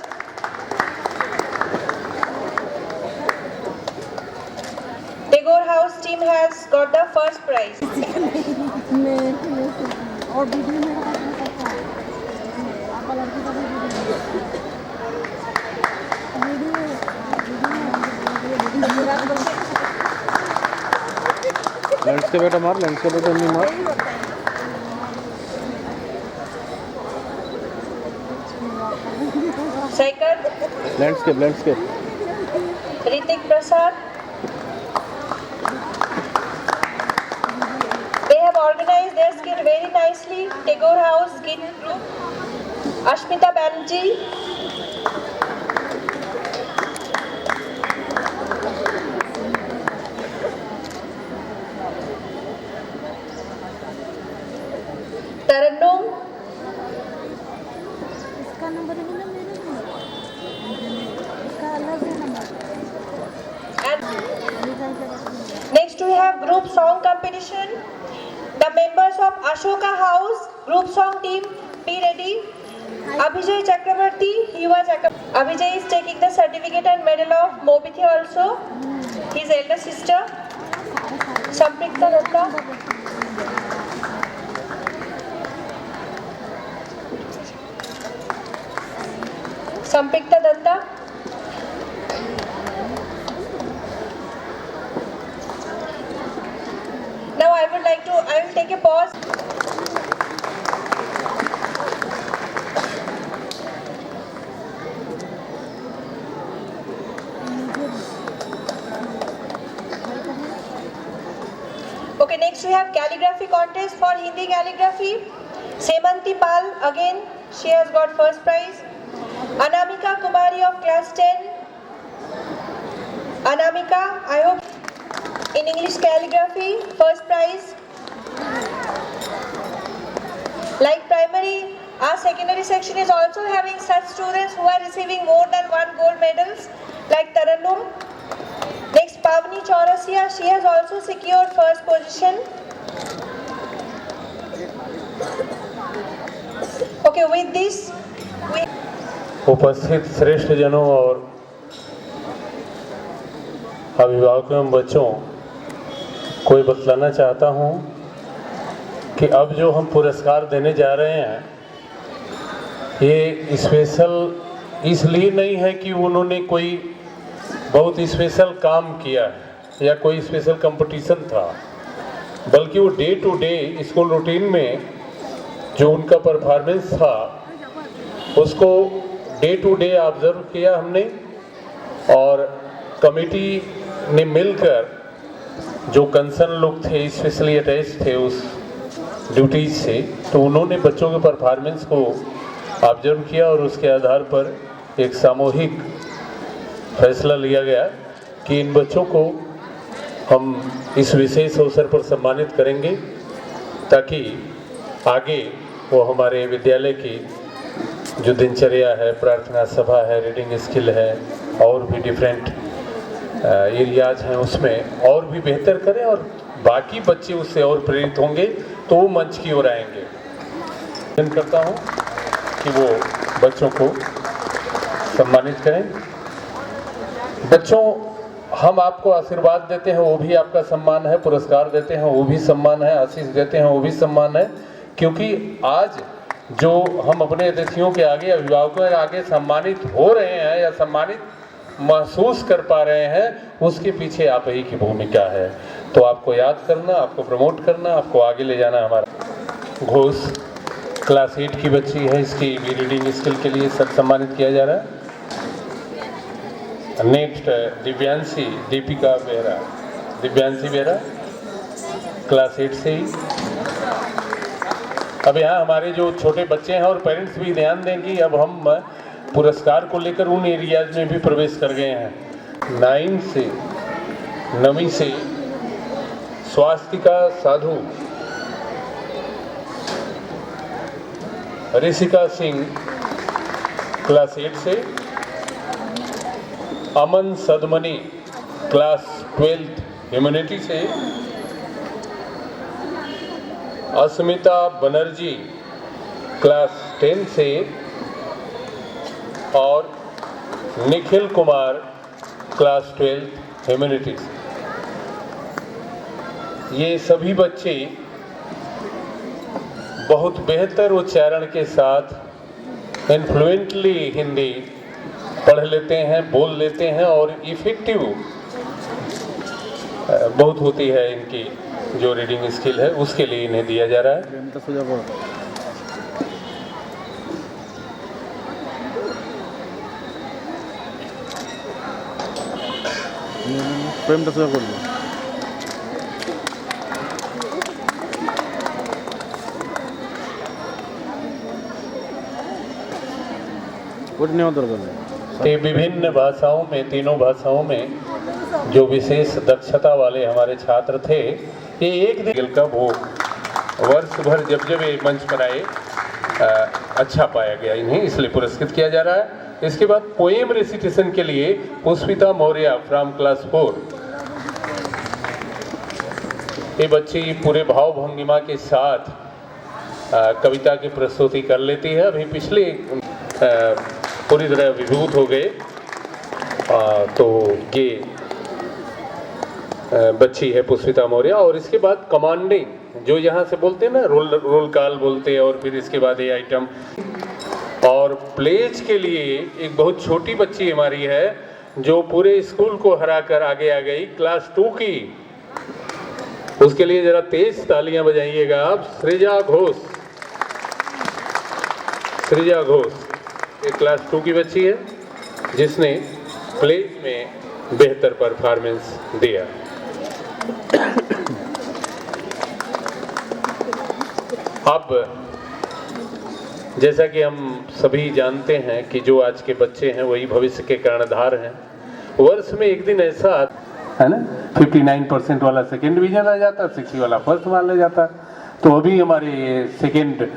Tagore House team has got the first prize. Landscape बेटा मार, landscape बेटा नहीं मार. Second, landscape. Ritik Prasad. They have organized their skill very nicely. Tagore House Kid Group. Ashmita Banerjee. Tarannum. And next we have group song competition. The members of Ashoka House group song team, be ready. Abhijay Chakrabarti, Abhijay is taking the certificate and medal of Mobithi also. His elder sister, Samprikta Datta. Samprikta Datta. Now I will take a pause. Okay, next we have calligraphy contest for Hindi calligraphy. Semanti Pal, again, she has got first prize. Anamika Kumari of class 10. Anamika, I hope in English calligraphy, first prize. Like primary, our secondary section is also having such students who are receiving more than 1 gold medals, like Tarannum. Next, Pavni Chaurasia, she has also secured first position. Okay, with this, we उपस्थित श्रेष्ठ जनों और अभिभावकों एवं बच्चों को बतलाना चाहता हूं कि अब जो हम पुरस्कार देने जा रहे हैं ये स्पेशल इसलिए नहीं है कि उन्होंने कोई बहुत स्पेशल काम किया है या कोई स्पेशल कंपटीशन था, बल्कि वो day to day school routine में जो उनका परफॉर्मेंस था उसको डे टू डे ऑब्जर्व किया हमने और कमेटी ने मिलकर जो कंसर्न लोग थे स्पेशली अटैच थे उस ड्यूटीज से, तो उन्होंने बच्चों के परफॉर्मेंस को ऑब्जर्व किया और उसके आधार पर एक सामूहिक फैसला लिया गया कि इन बच्चों को हम इस विशेष अवसर पर सम्मानित करेंगे ताकि आगे वो हमारे विद्यालय की जो दिनचर्या है, प्रार्थना सभा है, रीडिंग स्किल है और भी डिफरेंट एरियाज हैं उसमें और भी बेहतर करें और बाकी बच्चे उससे और प्रेरित होंगे तो वो मंच की ओर आएंगे। मैं करता हूँ कि वो बच्चों को सम्मानित करें। बच्चों, हम आपको आशीर्वाद देते हैं वो भी आपका सम्मान है, पुरस्कार देते हैं वो भी सम्मान है, आशीष देते हैं वो भी सम्मान है, क्योंकि आज जो हम अपने अतिथियों के आगे, अभिभावकों के आगे सम्मानित हो रहे हैं या सम्मानित महसूस कर पा रहे हैं, उसके पीछे आप ही की भूमिका है। तो आपको याद करना, आपको प्रमोट करना, आपको आगे ले जाना हमारा। घोष क्लास 8 की बच्ची है, इसकी भी रीडिंग स्किल के लिए सब सम्मानित किया जा रहा है। नेक्स्ट दिव्यांशी दीपिका बेहरा, दिव्यांशी बेहरा क्लास 8 से ही। अब यहाँ हमारे जो छोटे बच्चे हैं और पेरेंट्स भी ध्यान दें कि अब हम पुरस्कार को लेकर उन एरियाज में भी प्रवेश कर गए हैं। 9वीं से स्वास्तिका साधु, ऋषिका सिंह क्लास 8 से, अमन सदमनी क्लास 12 ह्यूमैनिटी से, अस्मिता बनर्जी क्लास 10 से और निखिल कुमार क्लास 12 ह्यूमैनिटी से। ये सभी बच्चे बहुत बेहतर उच्चारण के साथ इन्फ्लुएंटली हिंदी पढ़ लेते हैं, बोल लेते हैं और इफेक्टिव बहुत होती है इनकी जो रीडिंग स्किल है, उसके लिए इन्हें दिया जा रहा है। প্রেমটা সোজা করবো। विभिन्न भाषाओं में, तीनों भाषाओं में जो विशेष दक्षता वाले हमारे छात्र थे, ये एक दिन का वो वर्ष भर जब जब ये मंच पर आए अच्छा पाया गया इन्हें, इसलिए पुरस्कृत किया जा रहा है। इसके बाद पोएम रेसिटेशन के लिए पुष्पिता मौर्य फ्रॉम क्लास 4। ये बच्ची पूरे भाव भंगिमा के साथ कविता की प्रस्तुति कर लेती है। अभी पिछले पूरी तरह विभूत हो गए, तो ये बच्ची है पुष्पिता मौर्य। और इसके बाद कमांडिंग, जो यहाँ से बोलते हैं ना, रोल कॉल बोलते हैं, और फिर इसके बाद ये आइटम। और प्लेज के लिए एक बहुत छोटी बच्ची हमारी है जो पूरे स्कूल को हरा कर आगे आ गई, क्लास 2 की। उसके लिए जरा तेज तालियां बजाइएगा आप। सृजा घोष, सृजा घोष एक क्लास 2 की बच्ची है जिसने प्लेज में बेहतर परफॉर्मेंस दिया। अब जैसा कि हम सभी जानते हैं कि जो आज के बच्चे हैं वही भविष्य के कर्णधार हैं। वर्ष में एक दिन ऐसा है ना, 59% वाला सेकेंड डिवीजन आ जाता, 60 वाला फर्स्ट मान ले जाता। तो अभी हमारे सेकेंड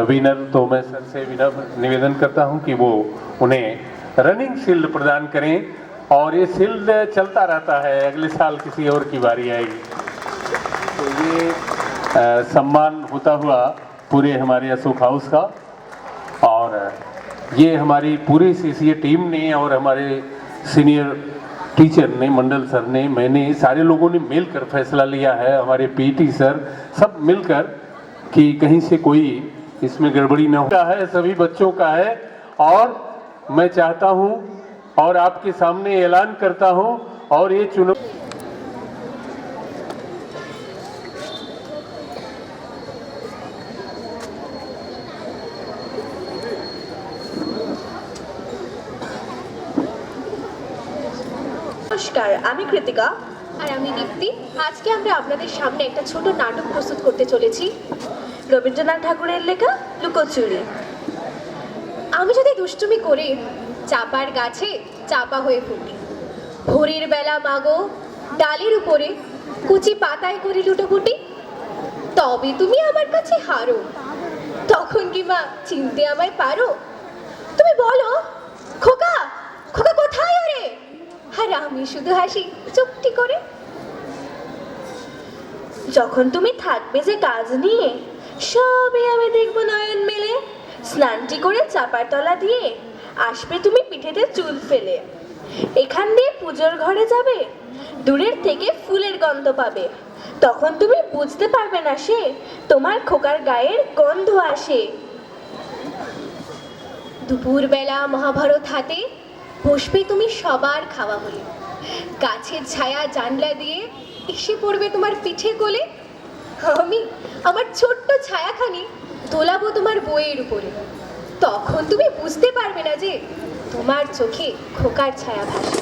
विनर, तो मैं सर से निवेदन करता हूं कि वो उन्हें रनिंग शील्ड प्रदान करें, और ये शील्ड चलता रहता है, अगले साल किसी और की बारी आएगी। तो ये सम्मान होता हुआ पूरे हमारे अशोक हाउस का, और ये हमारी पूरी सीसीए टीम ने और हमारे सीनियर टीचर ने, मंडल सर ने, मैंने, सारे लोगों ने मिलकर फैसला लिया है, हमारे पीटी सर सब मिलकर, कि कहीं से कोई इसमें गड़बड़ी न हो। है सभी बच्चों का है, और मैं चाहता हूं और आपके सामने ऐलान करता हूं, और ये चुनाव নমস্কার, আমি কৃতিকা আর আমি দীপ্তি। আজকে আমরা আপনাদের সামনে একটা ছোট নাটক প্রস্তুত করতে চলেছি, রবীন্দ্রনাথ ঠাকুরের লেখা লুকোচুরি। আমি যদি দুষ্টুমি করে চাপার গাছে চাপা হয়ে ফুটি, ভোরের বেলা মাগো ডালের উপরে কুচি পাতায় করে লুটোপুটি, তবে তুমি আমার কাছে হারো, তখন কি মা চিনতে আমায় পারো? তুমি বলো খোকা, খোকা কোথায় ওরে? আর আমি শুধু হাসি চুপটি করে। যখন তুমি থাকবে যে কাজ নিয়ে, সবে আমি দেখব নয়ন মেলে, স্নানটি করে চাপার তলা দিয়ে আসবে তুমি পিঠেতে চুল ফেলে, এখান দিয়ে পুজোর ঘরে যাবে, দূরের থেকে ফুলের গন্ধ পাবে, তখন তুমি বুঝতে পারবে না সে তোমার খোকার গায়ের গন্ধ আসে। দুপুরবেলা মহাভারত হাতে বসবে তুমি সবার খাওয়া হলে, গাছের ছায়া জানলা দিয়ে এসে পড়বে তোমার পিঠে কোলে, আমি আমার ছোট্ট ছায়াখানি দোলাবো তোমার বইয়ের উপরে, তখন তুমি বুঝতে পারবে না যে তোমার চোখে খোকার ছায়া ভাসে।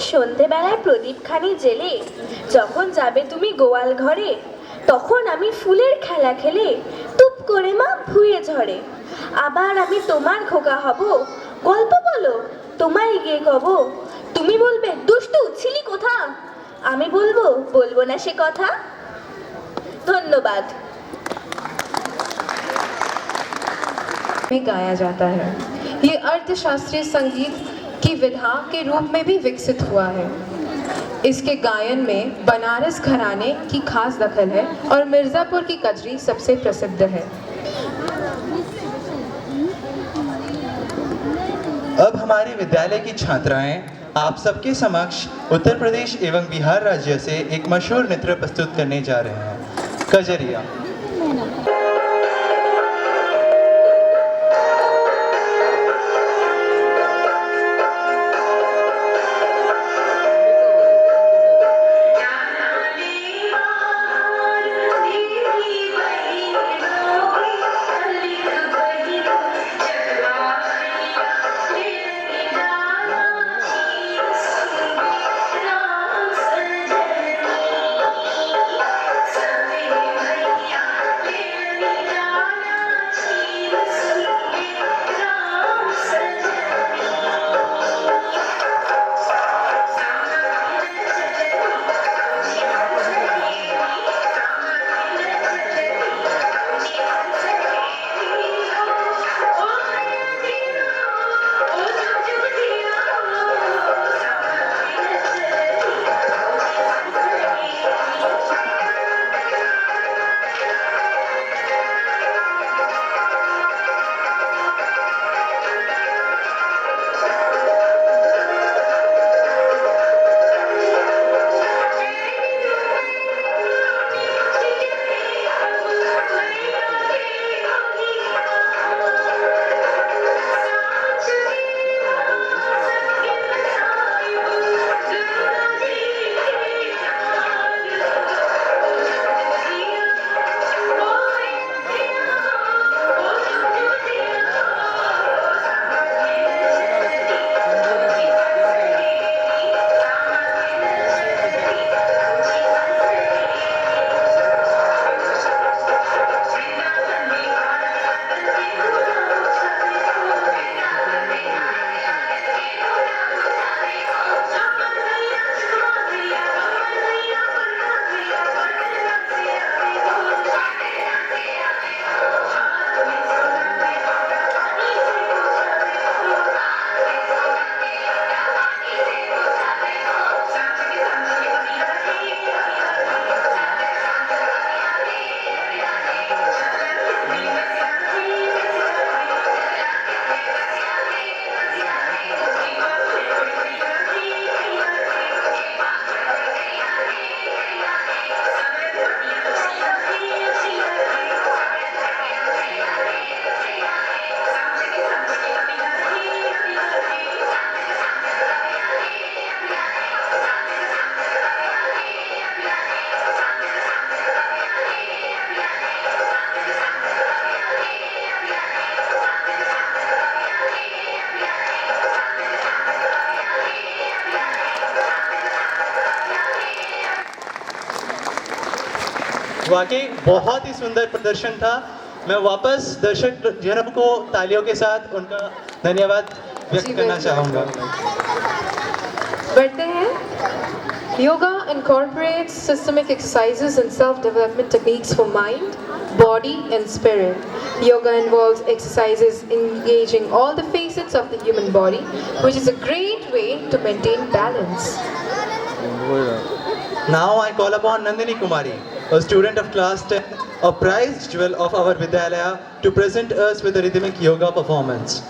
সন্ধেবেলায় প্রদীপখানি জেলে যখন যাবে তুমি গোয়াল ঘরে, তখন আমি ফুলের খেলা খেলে টুপ করে মা ভুঁয়ে ঝরে, আবার আমি তোমার খোকা হব, গল্প বলো তোমায় গিয়ে কব, তুমি বলবে দুষ্টু ছিলি কোথা, আমি বলবো বলবো না সে কথা। ধন্যবাদ। में गाया जाता है। ये अर्थशास्त्रीय संगीत की विधा के रूप में भी विकसित हुआ है। इसके गायन में बनारस घराने की खास दखल है और मिर्ज़ापुर की कजरी सबसे प्रसिद्ध है। अब हमारे विद्यालय की छात्राएं आप सबके समक्ष उत्तर प्रदेश एवं बिहार राज्य से एक मशहूर नृत्य प्रस्तुत करने जा रहे हैं, कजरिया। वाकई बहुत ही सुंदर प्रदर्शन था मैं वापस दर्शक जनों को तालियों के साथ उनका धन्यवाद व्यक्त करना चाहूँगा। बढ़ते हैं। Yoga incorporates systemic exercises and self-development techniques for mind, body and spirit. Yoga involves exercises engaging all the facets of the human body, which is a great way to maintain balance. Now I call upon Nandini Kumari, a student of class 10, a prized jewel of our Vidyalaya, to present us with a rhythmic yoga performance.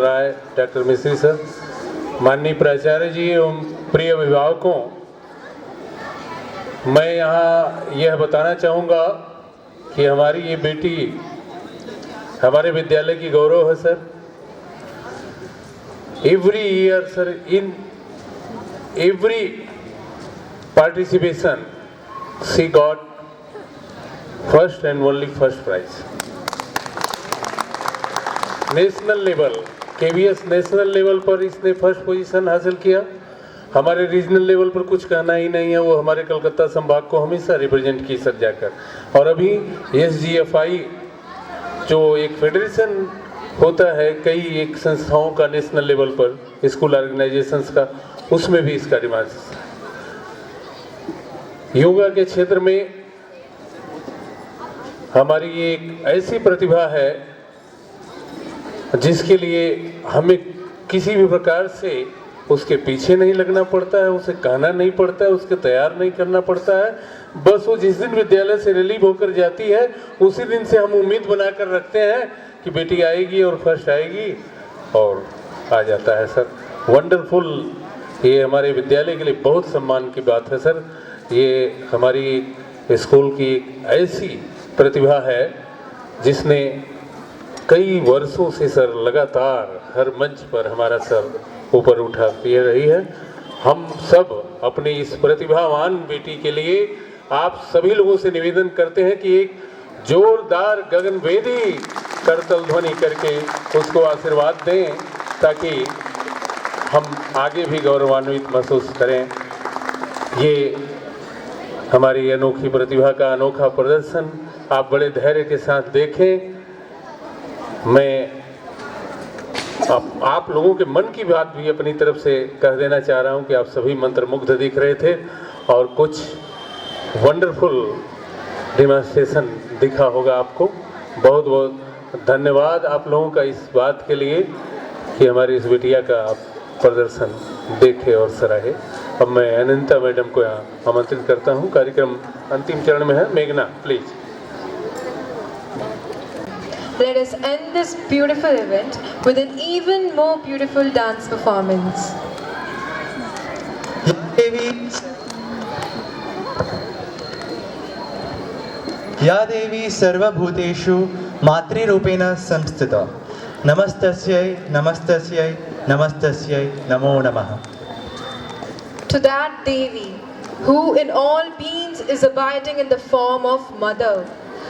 Rai, doctor Mishri sir, माननीय प्राचार्य जी एवं प्रिय अभिभावकों, मैं यहाँ यह बताना चाहूँगा कि हमारी ये बेटी हमारे विद्यालय की गौरव है sir. Every year sir, in every participation she got first and only first prize. National level, KVS national level पर इसने फर्स्ट पोजीशन हासिल किया। हमारे रीजनल लेवल पर कुछ कहना ही नहीं है, वो हमारे कलकत्ता संभाग को हमेशा रिप्रेजेंट की सर जाकर। और अभी SGFI जो एक फेडरेशन होता है कई एक संस्थाओं का नेशनल लेवल पर, स्कूल ऑर्गेनाइजेशंस का, उसमें भी इसका डिमांड। योगा के क्षेत्र में हमारी एक ऐसी प्रतिभा है जिसके लिए हमें किसी भी प्रकार से उसके पीछे नहीं लगना पड़ता है, उसे कहना नहीं पड़ता है, उसके तैयार नहीं करना पड़ता है। बस वो जिस दिन विद्यालय से रिलीव होकर जाती है उसी दिन से हम उम्मीद बनाकर रखते हैं कि बेटी आएगी और फर्स्ट आएगी, और आ जाता है सर। वंडरफुल, ये हमारे विद्यालय के लिए बहुत सम्मान की बात है सर। ये हमारी स्कूल की एक ऐसी प्रतिभा है जिसने कई वर्षों से सर लगातार हर मंच पर हमारा सर ऊपर उठाती रही है। हम सब अपनी इस प्रतिभावान बेटी के लिए आप सभी लोगों से निवेदन करते हैं कि एक जोरदार गगनभेदी करतल ध्वनि करके उसको आशीर्वाद दें, ताकि हम आगे भी गौरवान्वित महसूस करें। ये हमारी अनोखी प्रतिभा का अनोखा प्रदर्शन आप बड़े धैर्य के साथ देखें। मैं आप लोगों के मन की बात भी अपनी तरफ से कह देना चाह रहा हूं कि आप सभी मंत्रमुग्ध दिख रहे थे और कुछ वंडरफुल डेमोन्स्ट्रेशन दिखा होगा आपको। बहुत बहुत धन्यवाद आप लोगों का इस बात के लिए कि हमारी इस बिटिया का आप प्रदर्शन देखे और सराहे। अब मैं अनंता मैडम को यहाँ आमंत्रित करता हूँ। कार्यक्रम अंतिम चरण में है। मेघना, please. Let us end this beautiful event with an even more beautiful dance performance. या देवी सर्वभूतेषु मातृरूपेण संस्थिता, नमस्तस्यै नमस्तस्यै नमस्तस्यै नमो नमः। To that Devi, who in all beings is abiding in the form of Mother,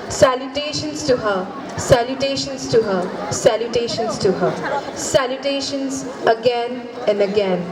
salutations to her, salutations to her, salutations to her, salutations again and again.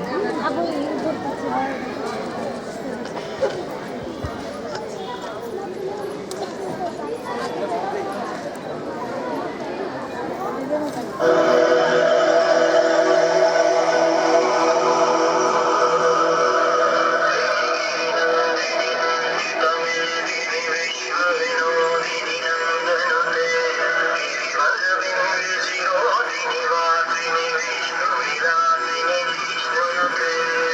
Viष्णु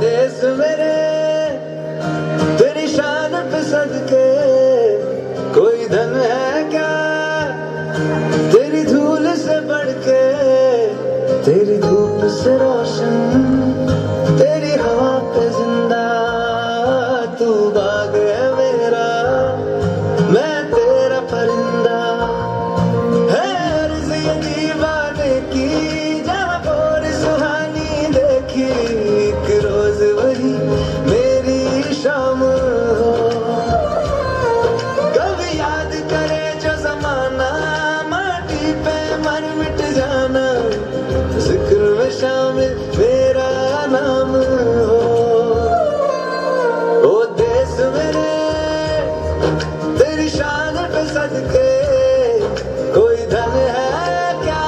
देश मेरे तेरी शान पे सदके, कोई धन है क्या तेरी धूल से बढ़ के, तेरी धूप से रोशन तेरी हवा पे जिंदा, तू बाग है मेरा मैं तेरा परिंदा, है अर्ज़ ये दीवाने की जहाँ बोर सुहानी देखी, एक रोज वही मेरी शाम हो, कभी याद करे जो जमाना माटी पे मर मिट जाना, जिक्र में शामिल मेरा नाम हो, ओ देश मेरे तेरी शान पे सदके, कोई धन है क्या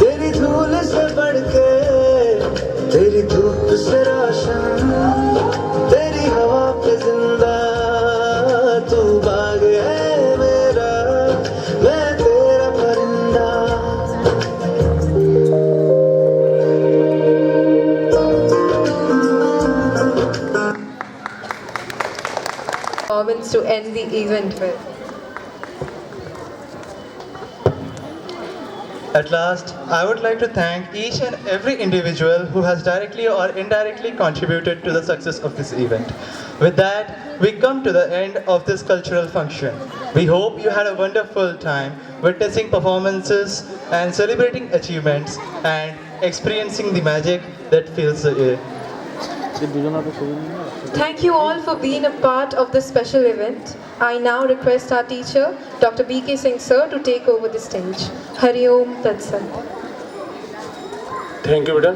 तेरी धूल से बढ़ के, तेरी धूप से रोशन तेरी हवा पे जिंदा, तू बाग है मेरा मैं तेरा परिंदा। Performance to end the event with. At last, I would like to thank each and every individual who has directly or indirectly contributed to the success of this event. With that, we come to the end of this cultural function. We hope you had a wonderful time witnessing performances and celebrating achievements and experiencing the magic that fills the air. Thank you all for being a part of this special event. I now request our teacher, Dr. B.K. Singh sir, to take over the stage. Hari Om Tat Sat. Thank you बेटा।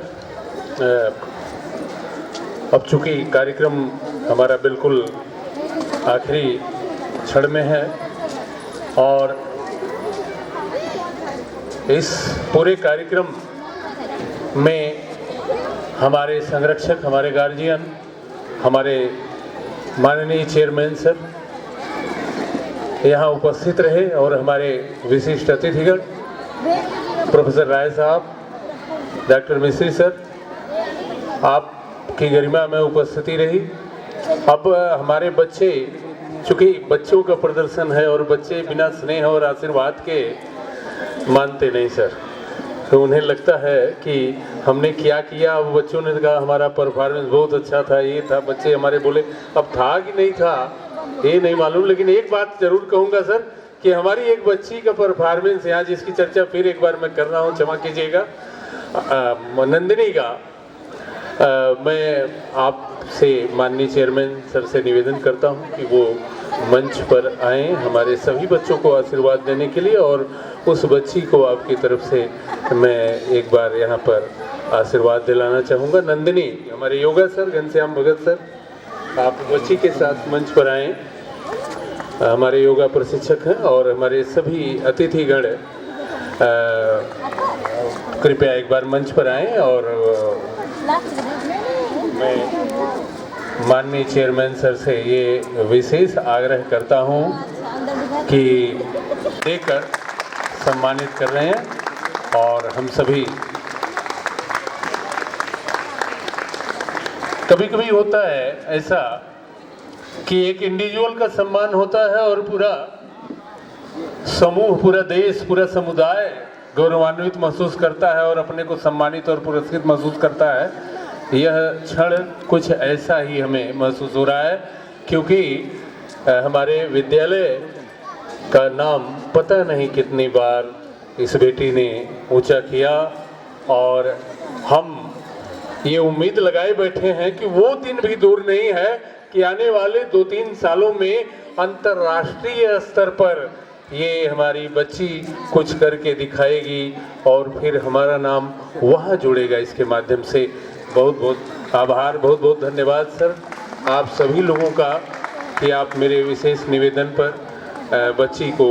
अब चूँकि कार्यक्रम हमारा बिल्कुल आखिरी क्षण में है और इस पूरे कार्यक्रम में हमारे संरक्षक, हमारे गार्जियन, हमारे माननीय चेयरमैन सर यहाँ उपस्थित रहे और हमारे विशिष्ट अतिथिगण प्रोफेसर राय साहब, डॉक्टर मिश्री सर, आपकी गरिमा में उपस्थिति रही। अब हमारे बच्चे, चूँकि बच्चों का प्रदर्शन है और बच्चे बिना स्नेह और आशीर्वाद के मानते नहीं सर, तो उन्हें लगता है कि हमने क्या किया। अब बच्चों ने कहा हमारा परफॉर्मेंस बहुत अच्छा था, ये था, बच्चे हमारे बोले अब था कि नहीं था ये नहीं मालूम, लेकिन एक बात जरूर कहूँगा सर कि हमारी एक बच्ची का परफॉर्मेंस यहाँ, जिसकी चर्चा फिर एक बार मैं कर रहा हूँ, क्षमा कीजिएगा, नंदिनी का, मैं आपसे माननीय चेयरमैन सर से निवेदन करता हूँ कि वो मंच पर आएँ हमारे सभी बच्चों को आशीर्वाद देने के लिए, और उस बच्ची को आपकी तरफ से मैं एक बार यहाँ पर आशीर्वाद दिलाना चाहूँगा। नंदिनी, हमारे योगा सर घनश्याम भगत सर, आप बच्ची के साथ मंच पर आएँ। हमारे योगा प्रशिक्षक हैं और हमारे सभी अतिथिगण कृपया एक बार मंच पर आएँ। और मैं माननीय चेयरमैन सर से ये विशेष आग्रह करता हूँ कि देकर सम्मानित कर रहे हैं। और हम सभी, कभी कभी होता है ऐसा कि एक इंडिविजुअल का सम्मान होता है और पूरा समूह, पूरा देश, पूरा समुदाय गौरवान्वित महसूस करता है और अपने को सम्मानित और पुरस्कृत महसूस करता है। यह क्षण कुछ ऐसा ही हमें महसूस हो रहा है, क्योंकि हमारे विद्यालय का नाम पता नहीं कितनी बार इस बेटी ने ऊंचा किया, और हम ये उम्मीद लगाए बैठे हैं कि वो दिन भी दूर नहीं है कि आने वाले 2-3 सालों में अंतर्राष्ट्रीय स्तर पर ये हमारी बच्ची कुछ करके दिखाएगी और फिर हमारा नाम वहाँ जुड़ेगा इसके माध्यम से। बहुत बहुत आभार, बहुत बहुत धन्यवाद सर आप सभी लोगों का कि आप मेरे विशेष निवेदन पर बच्ची को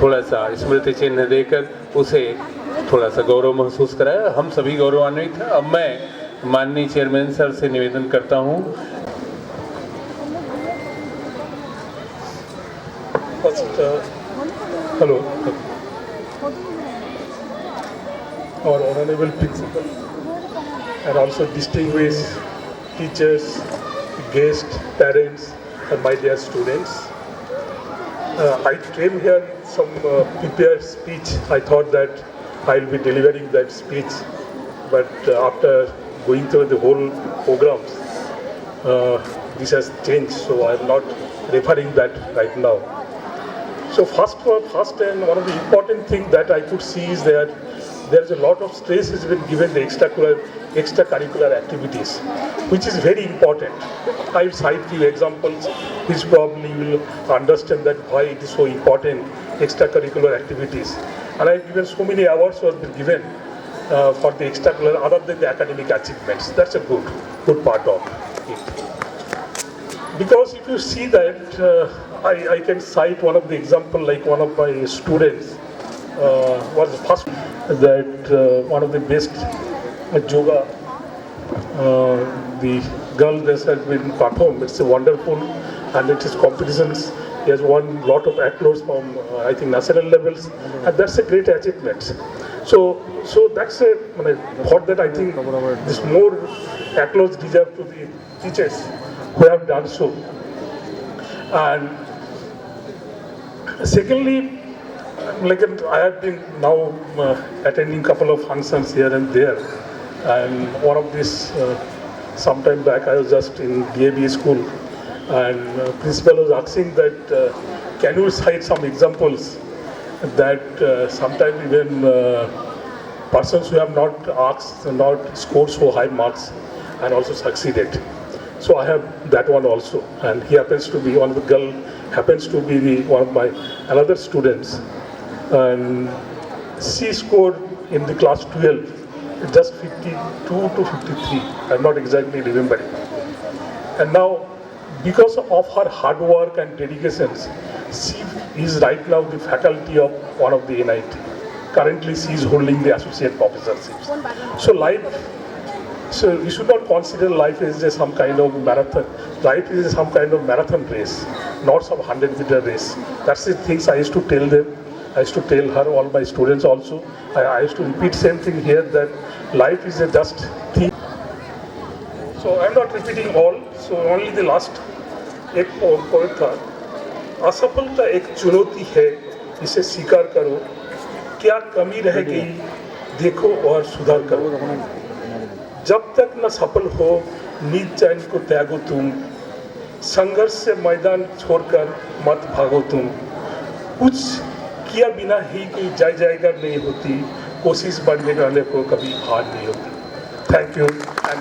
थोड़ा सा स्मृति चिन्ह देकर उसे थोड़ा सा गौरव महसूस कराया। हम सभी गौरवान्वित हैं। अब मैं माननीय चेयरमैन सर से निवेदन करता हूँ। Hello, our honorable principal and also distinguished teachers, guests, parents, and my dear students. I came here some prepared speech. I thought that I'll be delivering that speech, but after going through the whole program, this has changed, so I'm not referring that right now. So first and one of the important things that I could see is that there's a lot of stress has been given the extracurricular activities, which is very important. I'll cite few examples which probably will understand that why it is so important, extracurricular activities. And I've given so many awards was been given for the extracurricular other than the academic achievements. That's a good part of it. Because if you see that, I can cite one of the example, like one of my students was first that one of the best yoga, the girl that has been performed. It's a wonderful, and it is competitions. He has won lot of accolades from I think national levels, and that's a great achievement. So that's a thought that I think this more accolades deserve to the teachers who have done so. And secondly, like I have been now attending couple of functions here and there, and one of this sometime back I was just in DAB school, and principal was asking that can you cite some examples that sometimes even persons who have not scored so high marks and also succeeded. So I have that one also, and he happens to be one of the girl happens to be one of my another students, and she scored in the class 12 just 52 to 53. I'm not exactly remembering. And now, because of her hard work and dedications, she is right now the faculty of one of the NIT. Currently, she is holding the associate professorships. So we should not consider life as just some kind of marathon. Life is some kind of marathon race, not some 100-meter race. That's the things I used to tell them. I used to tell her, all my students also. I used to repeat same thing here, that life is a just thing. So I'm not repeating all. So only the last एक point था. असफलता एक चुनौती है, इसे स्वीकार करो. क्या कमी रह गई, देखो और सुधार करो. जब तक न सफल हो नींद चैन को त्यागो तुम, संघर्ष से मैदान छोड़कर मत भागो तुम. कुछ किया बिना ही कोई जाएगा नहीं होती, कोशिश बढ़ने वाले को कभी हार नहीं होती. Thank you and